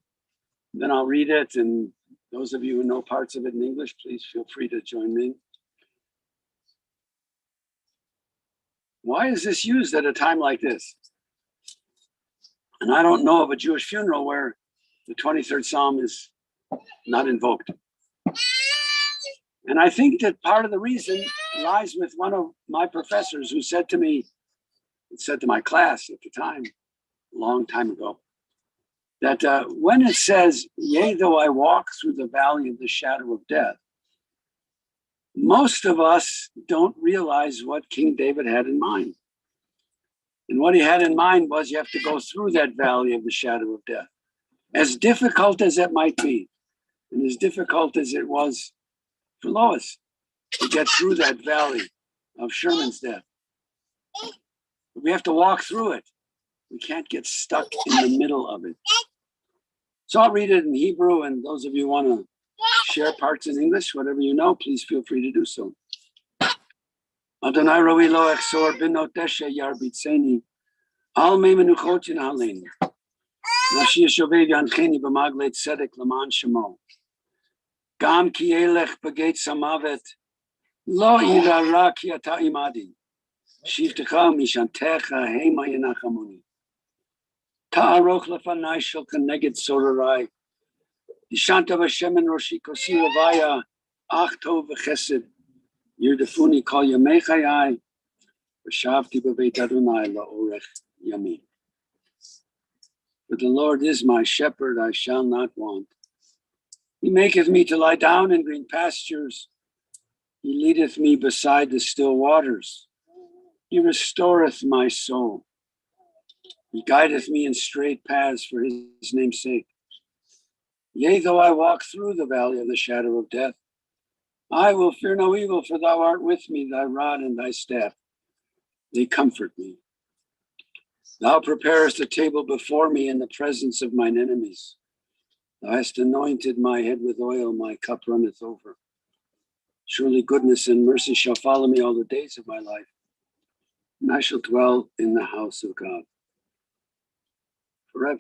Speaker 9: Then I'll read it. And those of you who know parts of it in English, please feel free to join me. Why is this used at a time like this? And I don't know of a Jewish funeral where the 23rd Psalm is not invoked. And I think that part of the reason lies with one of my professors who said to me, said to my class at the time, a long time ago, that when it says, yea, though I walk through the valley of the shadow of death, most of us don't realize what King David had in mind. And what he had in mind was you have to go through that valley of the shadow of death. As difficult as it might be, and as difficult as it was for Lois to get through that valley of Sherman's death. We have to walk through it. We can't get stuck in the middle of it. So I'll read it in Hebrew, and those of you who want to share parts in English, whatever you know, please feel free to do so. Adonai roi lo exor benotesha yarbitzeni al me menuchotin haleni. Nashi yeshoved yancheni b'magle tzedek l'man shemo. Gam ki elech b'geit samavet lo ira ra ki ata imadi. Shivtecha mishantecha hema yenachamoni. Ta'aroch lefanai shel keneged sorarai. Yishanta v'shemen roshi kosi ravaya ach tov v'chesed. Yirdefuni kol yamei chayai v'shavti b'beit Adonai la'orech yami. But the Lord is my shepherd, I shall not want. He maketh me to lie down in green pastures. He leadeth me beside the still waters. He restoreth my soul. He guideth me in straight paths for his name's sake. Yea, though I walk through the valley of the shadow of death, I will fear no evil, for thou art with me, thy rod and thy staff, they comfort me. Thou preparest a table before me in the presence of mine enemies. Thou hast anointed my head with oil, my cup runneth over. Surely goodness and mercy shall follow me all the days of my life, and I shall dwell in the house of God forever.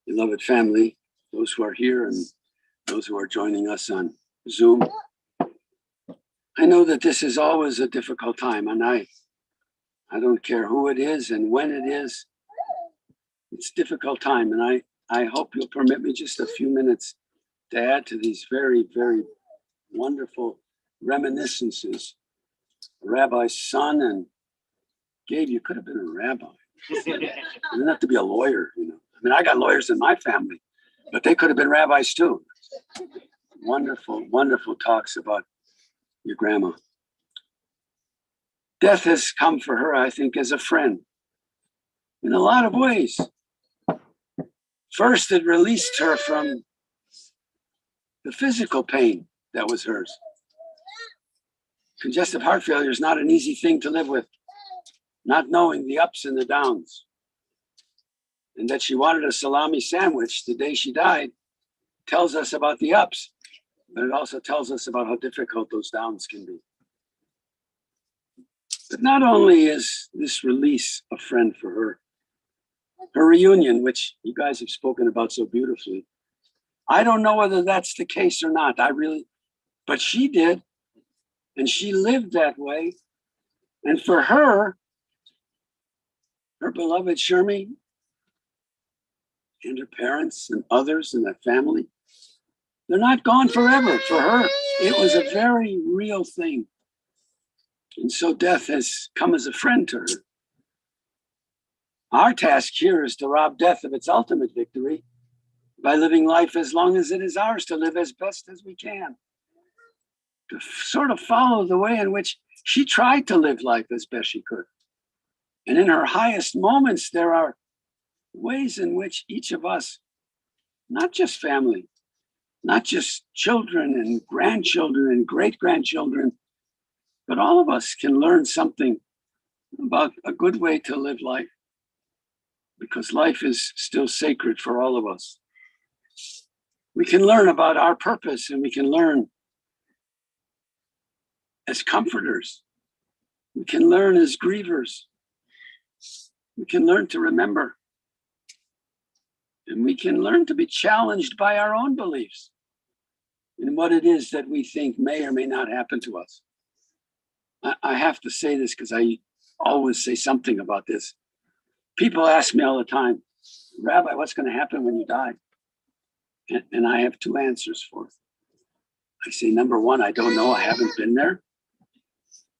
Speaker 9: Beloved family, those who are here and those who are joining us on Zoom, I know that this is always a difficult time, and I don't care who it is and when it is. It's a difficult time, and I hope you'll permit me just a few minutes to add to these very, very wonderful reminiscences. Rabbi's son, and Gabe, you could have been a rabbi. You didn't have to be a lawyer, you know. I mean, I got lawyers in my family, but they could have been rabbis too. Wonderful, wonderful talks about your grandma. Death has come for her, I think, as a friend in a lot of ways. First, it released her from the physical pain that was hers. Congestive heart failure is not an easy thing to live with, not knowing the ups and the downs. And that she wanted a salami sandwich the day she died tells us about the ups, but it also tells us about how difficult those downs can be. But not only is this release a friend for her, her reunion, which you guys have spoken about so beautifully, I don't know whether that's the case or not. But she did, and she lived that way. And for her, her beloved Shermy and her parents and others in that family, they're not gone forever. For her, it was a very real thing. And so death has come as a friend to her. Our task here is to rob death of its ultimate victory by living life as long as it is ours to live as best as we can. To sort of follow the way in which she tried to live life as best she could. And in her highest moments, there are ways in which each of us, not just family, not just children and grandchildren and great-grandchildren, but all of us can learn something about a good way to live life, because life is still sacred for all of us. We can learn about our purpose, and we can learn as comforters. We can learn as grievers. We can learn to remember. And we can learn to be challenged by our own beliefs in what it is that we think may or may not happen to us. I have to say this because I always say something about this. People ask me all the time, Rabbi, what's going to happen when you die? And I have two answers for it. I say, number one, I don't know. I haven't been there.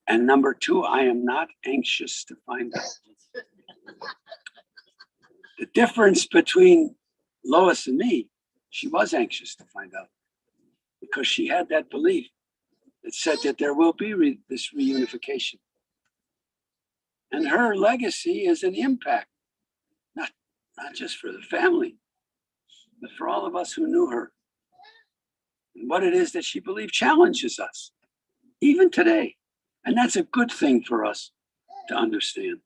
Speaker 9: And number two, I am not anxious to find out. The difference between Lois and me, she was anxious to find out because she had that belief that said that there will be this reunification. And her legacy is an impact, not just for the family, but for all of us who knew her. And what it is that she believed challenges us, even today. And that's a good thing for us to understand.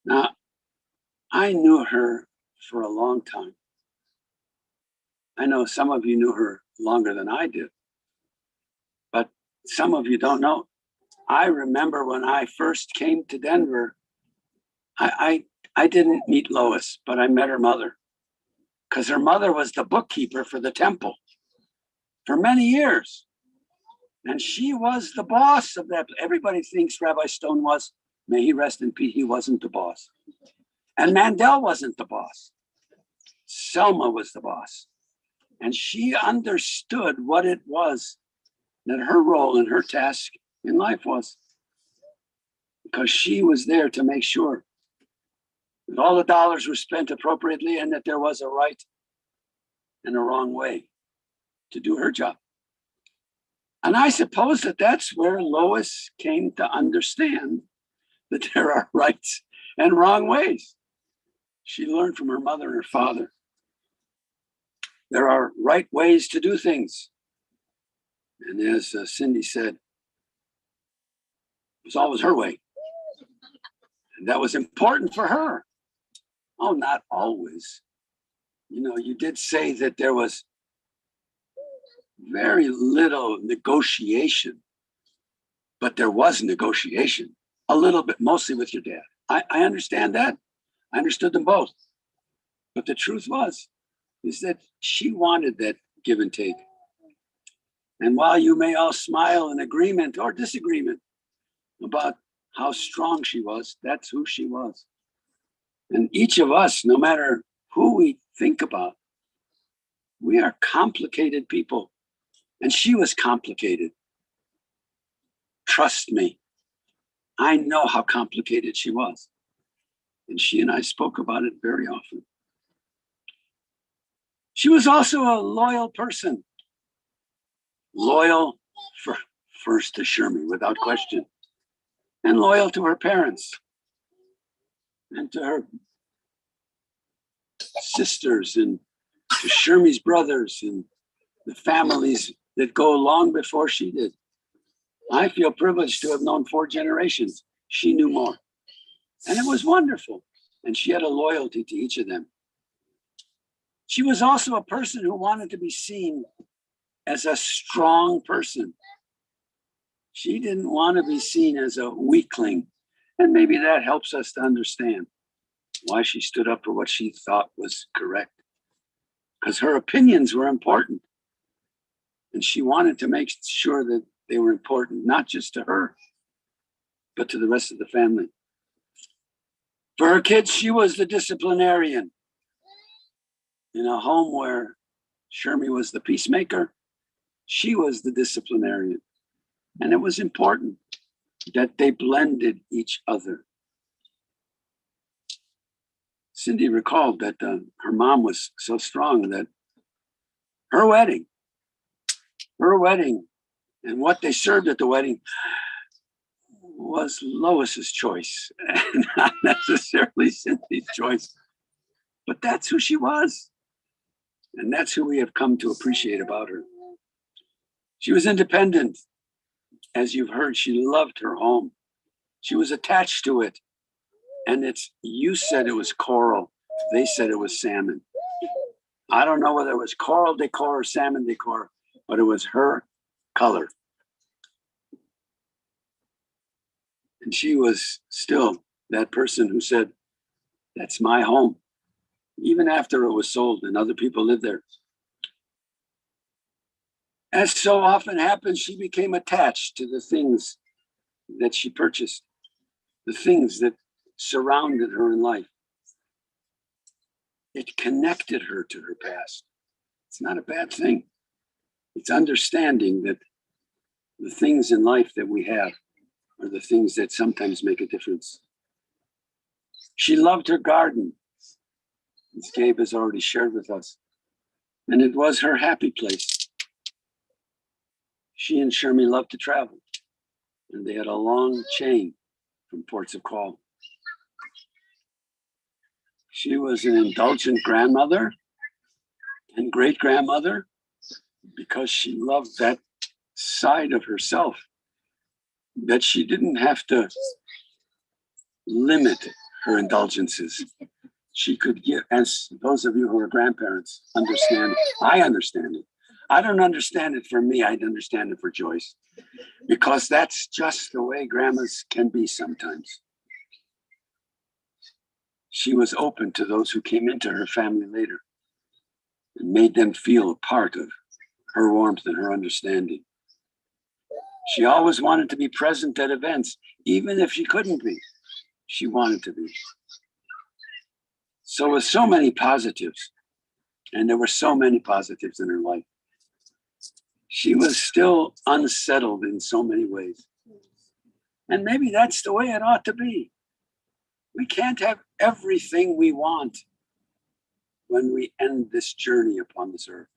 Speaker 9: Now, I knew her for a long time. I know some of you knew her longer than I did, but some of you don't know. I remember when I first came to Denver, I didn't meet Lois, but I met her mother, because her mother was the bookkeeper for the temple for many years. And she was the boss of that. Everybody thinks Rabbi Stone was, may he rest in peace, he wasn't the boss. And Mandel wasn't the boss. Selma was the boss. And she understood what it was that her role and her task in life was. Because she was there to make sure that all the dollars were spent appropriately and that there was a right and a wrong way to do her job. And I suppose that that's where Lois came to understand that there are rights and wrong ways. She learned from her mother and her father. There are right ways to do things. And as Cindy said, it was always her way. And that was important for her. Oh, not always. You know, you did say that there was very little negotiation, but there was negotiation, a little bit, mostly with your dad. I understand that. I understood them both. But the truth is that she wanted that give and take. And while you may all smile in agreement or disagreement about how strong she was, that's who she was. And each of us, no matter who we think about, we are complicated people. And she was complicated. Trust me, I know how complicated she was. And she and I spoke about it very often. She was also a loyal person. Loyal first to Shermy, without question. And loyal to her parents. And to her sisters and to Shermie's brothers and the families that go long before she did. I feel privileged to have known 4 generations. She knew more. And it was wonderful. And she had a loyalty to each of them. She was also a person who wanted to be seen as a strong person. She didn't want to be seen as a weakling. And maybe that helps us to understand why she stood up for what she thought was correct. Because her opinions were important. And she wanted to make sure that they were important, not just to her, but to the rest of the family. For her kids, she was the disciplinarian. In a home where Shermie was the peacemaker, she was the disciplinarian. And it was important that they blended each other. Cindy recalled that her mom was so strong that her wedding and what they served at the wedding was Lois's choice, and not necessarily Cindy's choice. But that's who she was. And that's who we have come to appreciate about her. She was independent. As you've heard, she loved her home. She was attached to it. And you said it was coral. They said it was salmon. I don't know whether it was coral decor or salmon decor, but it was her color. And she was still that person who said, that's my home, even after it was sold and other people lived there. As so often happens, she became attached to the things that she purchased, the things that surrounded her in life. It connected her to her past. It's not a bad thing. It's understanding that the things in life that we have are the things that sometimes make a difference. She loved her garden, as Gabe has already shared with us, and it was her happy place. She and Shermie loved to travel, and they had a long chain from ports of call. She was an indulgent grandmother and great-grandmother because she loved that side of herself, that she didn't have to limit her indulgences. She could give, as those of you who are grandparents understand it. I understand it. I don't understand it for me, I'd understand it for Joyce, because that's just the way grandmas can be sometimes. She was open to those who came into her family later and made them feel a part of her warmth and her understanding. She always wanted to be present at events, even if she couldn't be. She wanted to be. So with so many positives, and there were so many positives in her life, she was still unsettled in so many ways. And maybe that's the way it ought to be. We can't have everything we want when we end this journey upon this earth.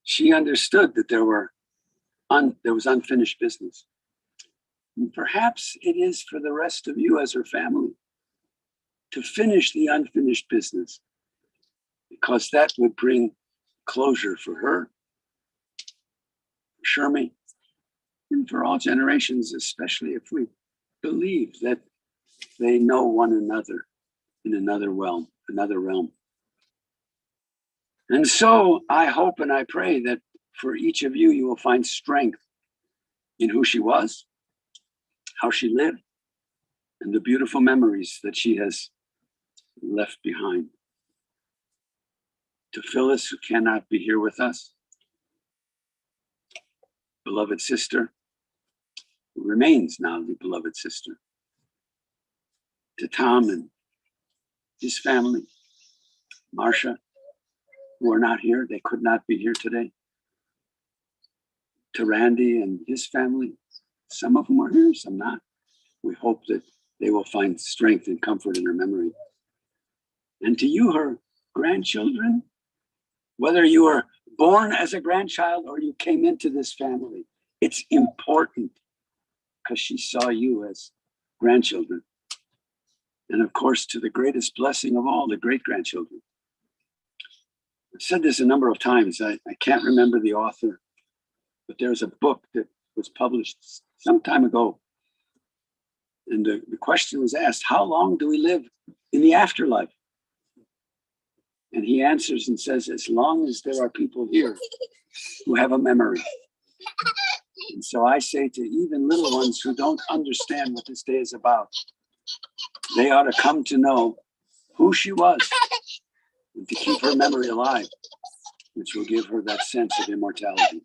Speaker 9: She understood that there was unfinished business. And perhaps it is for the rest of you as her family to finish the unfinished business, because that would bring closure for her, for Shermie, and for all generations, especially if we believe that they know one another in another realm. And so I hope and I pray that for each of you, you will find strength in who she was, how she lived, and the beautiful memories that she has left behind. To Phyllis, who cannot be here with us, beloved sister, who remains now the beloved sister. To Tom and his family, Marcia, who are not here, they could not be here today. To Randy and his family, some of them are here, some not. We hope that they will find strength and comfort in her memory. And to you, her grandchildren, whether you were born as a grandchild or you came into this family, it's important because she saw you as grandchildren. And of course, to the greatest blessing of all, the great-grandchildren. I've said this a number of times. I can't remember the author, but there's a book that was published some time ago. And the question was asked, how long do we live in the afterlife? And he answers and says, as long as there are people here who have a memory. And so I say to even little ones who don't understand what this day is about, they ought to come to know who she was and to keep her memory alive, which will give her that sense of immortality.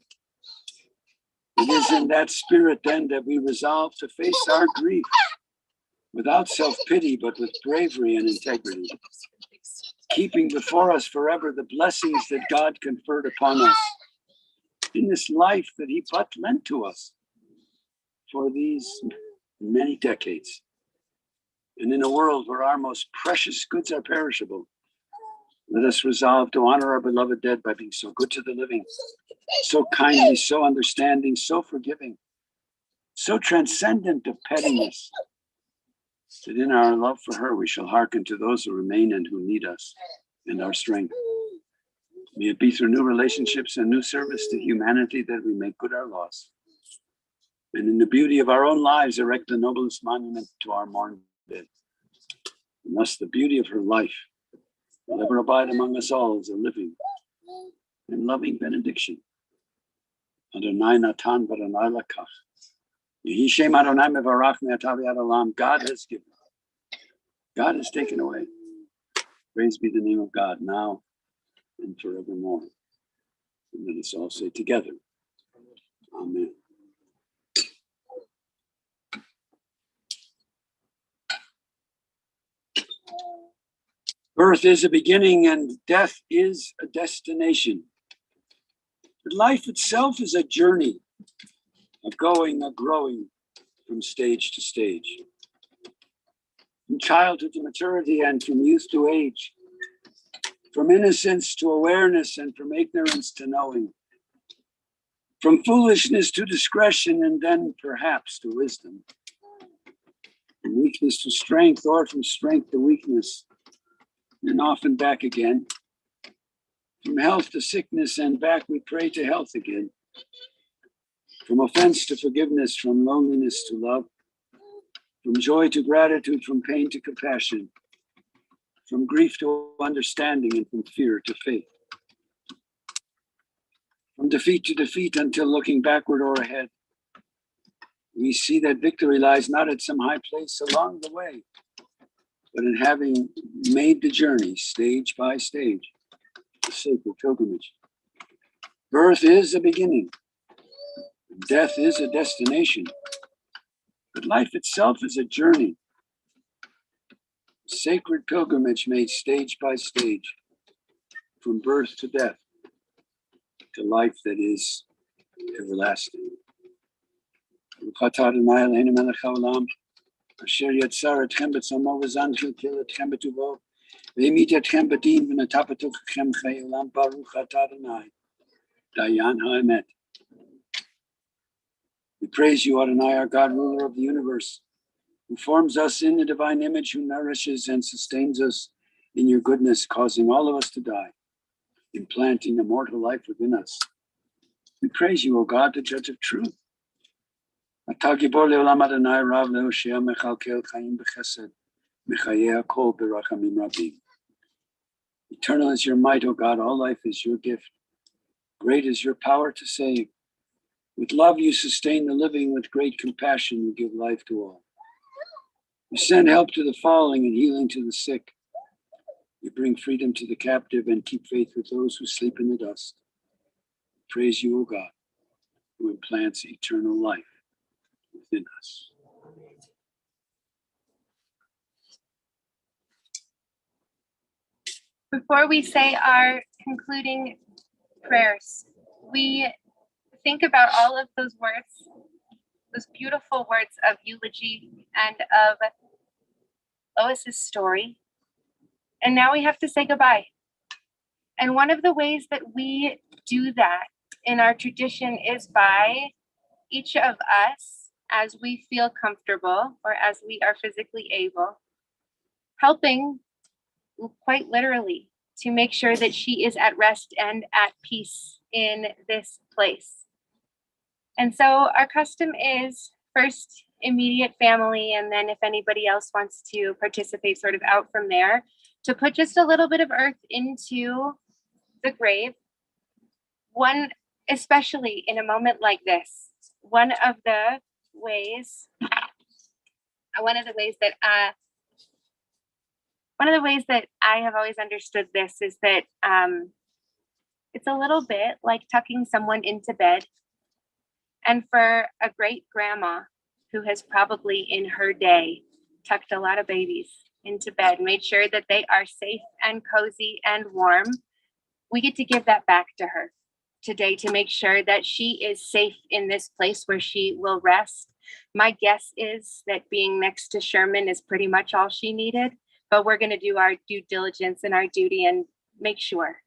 Speaker 9: It is in that spirit then that we resolve to face our grief without self-pity, but with bravery and integrity, keeping before us forever the blessings that God conferred upon us in this life that he but lent to us for these many decades. And in a world where our most precious goods are perishable, let us resolve to honor our beloved dead by being so good to the living, so kindly, so understanding, so forgiving, so transcendent of pettiness, that in our love for her we shall hearken to those who remain and who need us and our strength. May it be through new relationships and new service to humanity that we make good our loss. And in the beauty of our own lives, erect the noblest monument to our mourned dead. And thus the beauty of her life will ever abide among us all as a living and loving benediction. Adonai Natan Baranai Lakach. Yehi Shem Adonai Mevarach Me'atav Yad Olam. God has given. God has taken away. Praise be the name of God now and forevermore. And let us all say together, Amen. Birth is a beginning and death is a destination. But life itself is a journey of going, of growing from stage to stage. From childhood to maturity and from youth to age. From innocence to awareness and from ignorance to knowing. From foolishness to discretion and then perhaps to wisdom. From weakness to strength or from strength to weakness. And often back again. From health to sickness and back we pray to health again. From offense to forgiveness, from loneliness to love. From joy to gratitude, from pain to compassion. From grief to understanding and from fear to faith. From defeat to defeat until looking backward or ahead. We see that victory lies not at some high place along the way, but in having made the journey stage by stage, the sacred pilgrimage. Birth is a beginning. Death is a destination. But life itself is a journey. Sacred pilgrimage made stage by stage, from birth to death, to life that is everlasting. Asher yatzar etchem b'tzomo v'zanchu kil etchem b'tuvo v'imit etchem b'din v'natapatu etchem chai olam baruch atah Adonai dayan ha'emet. We praise you, Adonai, our God, ruler of the universe, who forms us in the divine image, who nourishes and sustains us in your goodness, causing all of us to die, implanting immortal life within us. We praise you, O God, the judge of truth. Eternal is your might, O God. All life is your gift. Great is your power to save. With love you sustain the living. With great compassion you give life to all. You send help to the falling and healing to the sick. You bring freedom to the captive and keep faith with those who sleep in the dust. Praise you, O God, who implants eternal life within us.
Speaker 7: Before we say our concluding prayers, we think about all of those words, those beautiful words of eulogy and of Lois's story. And now we have to say goodbye. And one of the ways that we do that in our tradition is by each of us, as we feel comfortable or as we are physically able, helping quite literally to make sure that she is at rest and at peace in this place. And so our custom is first immediate family, and then if anybody else wants to participate sort of out from there, to put just a little bit of earth into the grave. One, especially in a moment like this, one of the ways that I have always understood this is that it's a little bit like tucking someone into bed. And for a great grandma who has probably in her day tucked a lot of babies into bed, made sure that they are safe and cozy and warm, we get to give that back to her today to make sure that she is safe in this place where she will rest. My guess is that being next to Sherman is pretty much all she needed, but we're going to do our due diligence and our duty and make sure.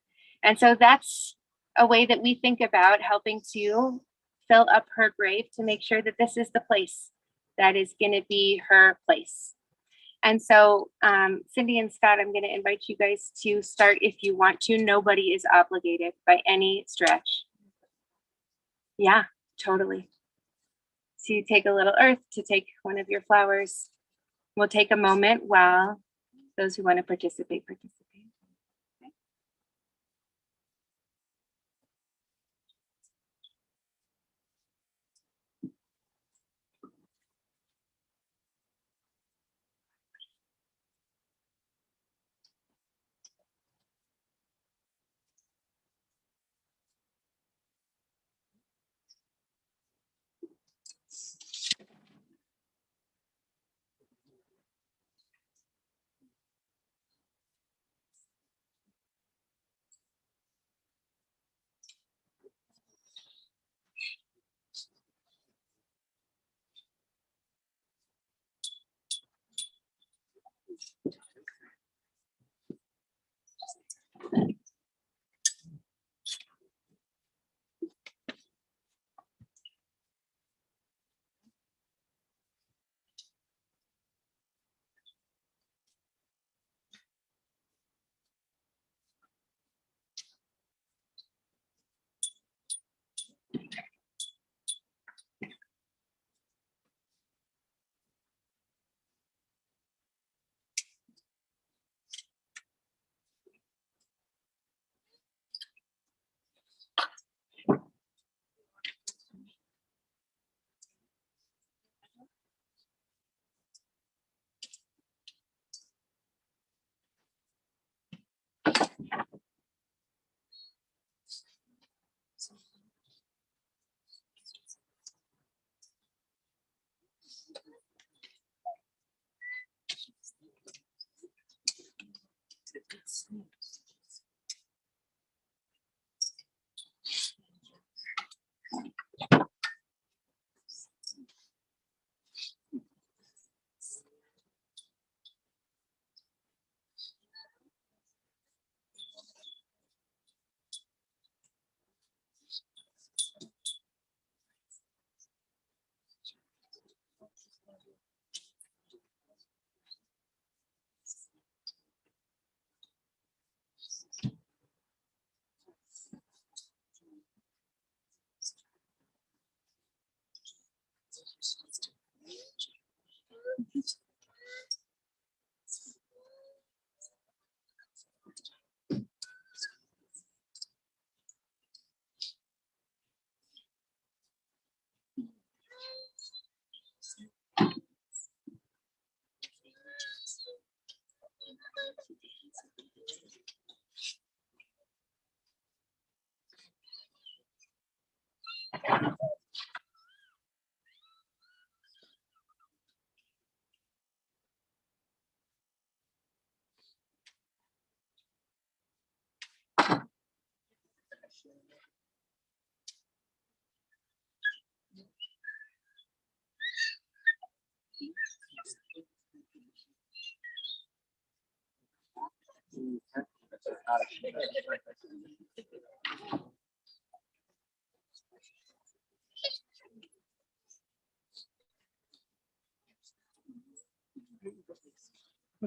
Speaker 7: And so that's a way that we think about helping to fill up her grave to make sure that this is the place that is going to be her place. And so Cindy and Scott, I'm going to invite you guys to start if you want to. Nobody is obligated by any stretch. Yeah, totally. So you take a little earth, to take one of your flowers. We'll take a moment while those who want to participate.
Speaker 2: I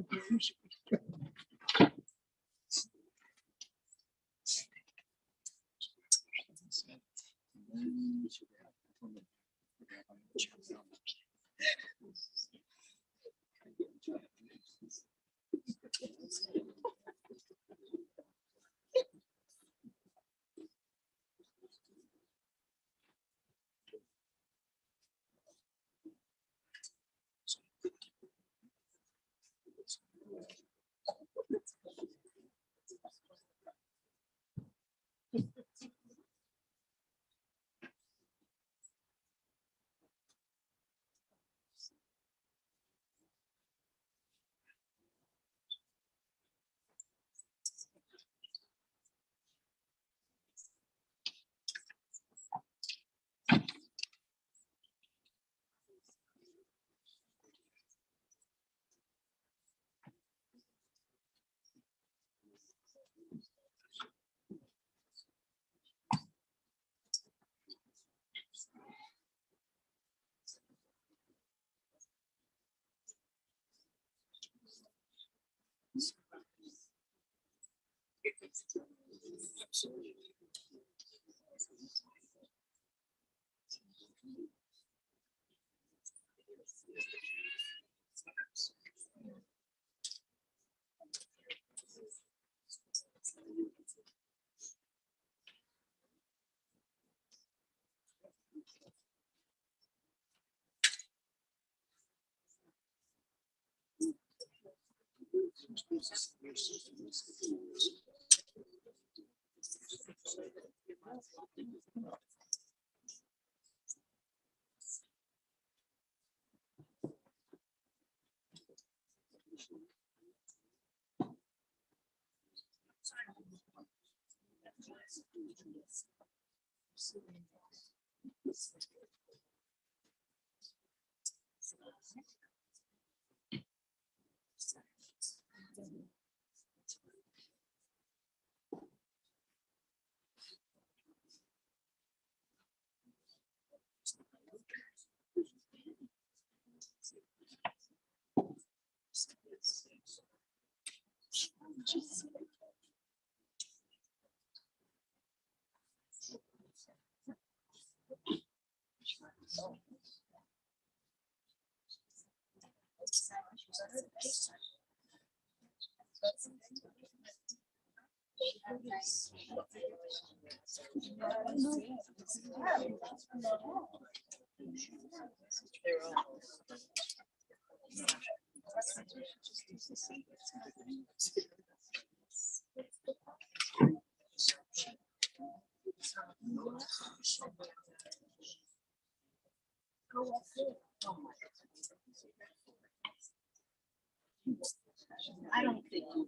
Speaker 2: don't think you.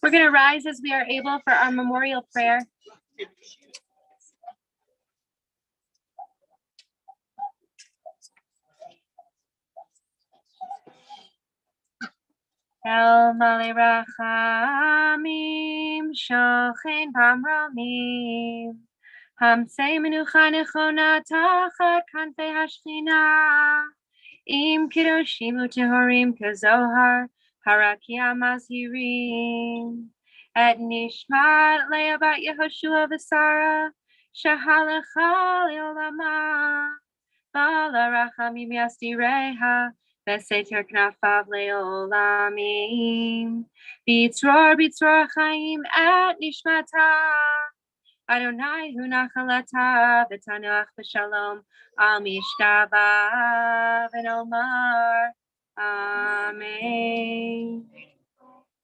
Speaker 7: We're going to rise as we are able for our memorial prayer. El Male Rachamim Shochen Pamramim Hamsei Menucha Nechona Tachat Kanfei Hashchina Im Kedoshim Utehorim Kazohar Harakia Mazhirim Et nishmat Leah bat Yehoshua v'Sara, shahalacha le'olama, ba'ala rachamim yasdireha, v'seter knafav le'olamim, b'tzror chaim et nishmata, Adonai hu nachalata, v'tanoach v'shalom, al mishkava v'nomar, Amen.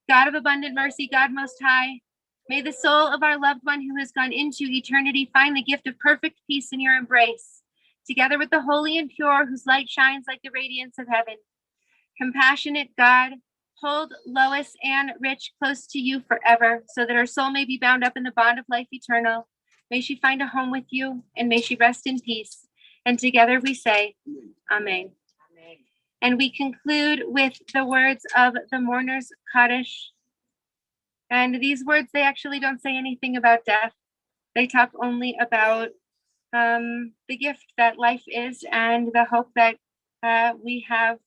Speaker 7: God of abundant mercy, God most high, may the soul of our loved one who has gone into eternity find the gift of perfect peace in your embrace, together with the holy and pure whose light shines like the radiance of heaven. Compassionate God, hold Lois and Rich close to you forever, so that her soul may be bound up in the bond of life eternal. May she find a home with you, and may she rest in peace. And together we say, Amen. And we conclude with the words of the mourner's Kaddish. And these words, they actually don't say anything about death. They talk only about the gift that life is and the hope that we have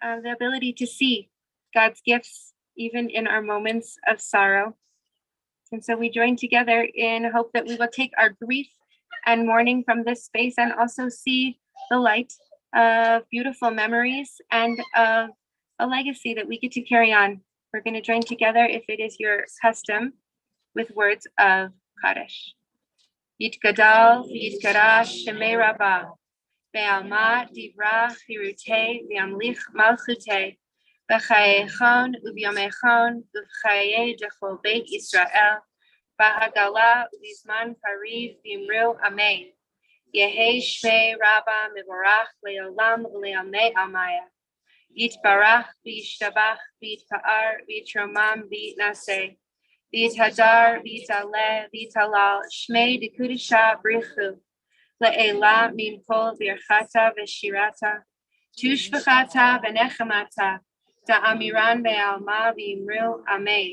Speaker 7: the ability to see God's gifts even in our moments of sorrow. And so we join together in hope that we will take our grief and mourning from this space and also see the light of beautiful memories and of a legacy that we get to carry on. We're going to join together, if it is your custom, with words of Kaddish. Yitgadal, Yitkarash, Shemei Rabbah, Be'alma, Divrach, Hirute, V'yamlich Malchute, B'chayechon, U'vyomechon, U'chaye Dechol Beit Yisrael, Ba'hagala, U'zman Pariv, V'imru, Amen. Yehi Shmei Rabba Mivorach Leolam Uleamei Amaya. Yitbarach V'yishtabach V'yitpa'ar V'yitromam V'yitnaseh. V'yithadar V'yitaleh V'yitalal Shmei Dekudisha Brichu. Le'ela Min Kol Birchata V'shirata. Tushvachata V'nechamata. Da'amiran Be'alma V'imru Amen.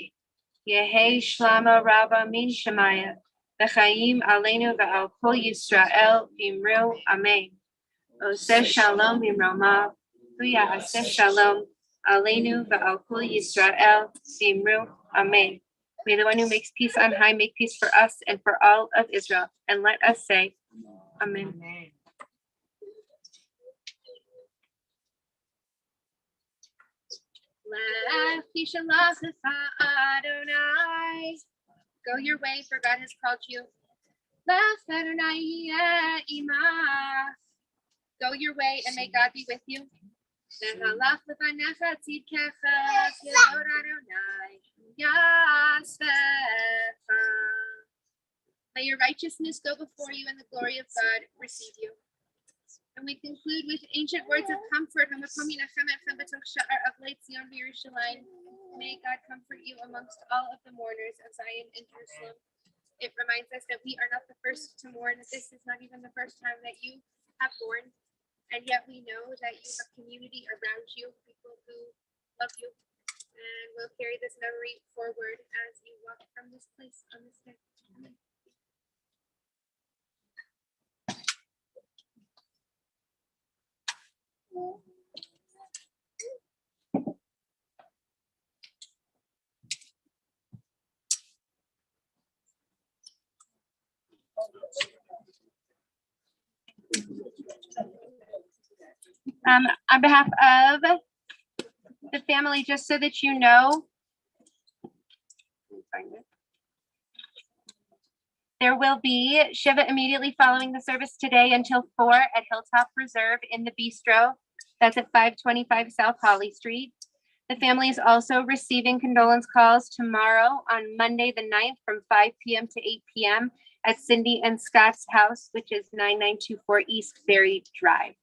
Speaker 7: Yehi Shlama Rabba Min Shemaya. V'chaim Aleinu V'al Kol Yisrael V'imru Amen. Oseh Shalom V'imromav. V'yahaseh Shalom Aleinu V'al Kol Yisrael V'imru Amen. May the one who makes peace on high make peace for us and for all of Israel. And let us say, Amen. Adonai. Go your way, for God has called you. Go your way, and may God be with you. May your righteousness go before you, and the glory of God receive you. And we conclude with ancient words of comfort. May God comfort you amongst all of the mourners of Zion and Jerusalem. It reminds us that we are not the first to mourn, that this is not even the first time that you have mourned. And yet we know that you have community around you, people who love you, and will carry this memory forward as you walk from this place on this day. Amen. On behalf of the family, just so that you know, there will be Shiva immediately following the service today until 4 at Hilltop Reserve in the Bistro. That's at 525 South Holly Street. The family is also receiving condolence calls tomorrow on Monday the 9th from 5 p.m. to 8 p.m. at Cindy and Scott's house, which is 9924 East Berry Drive.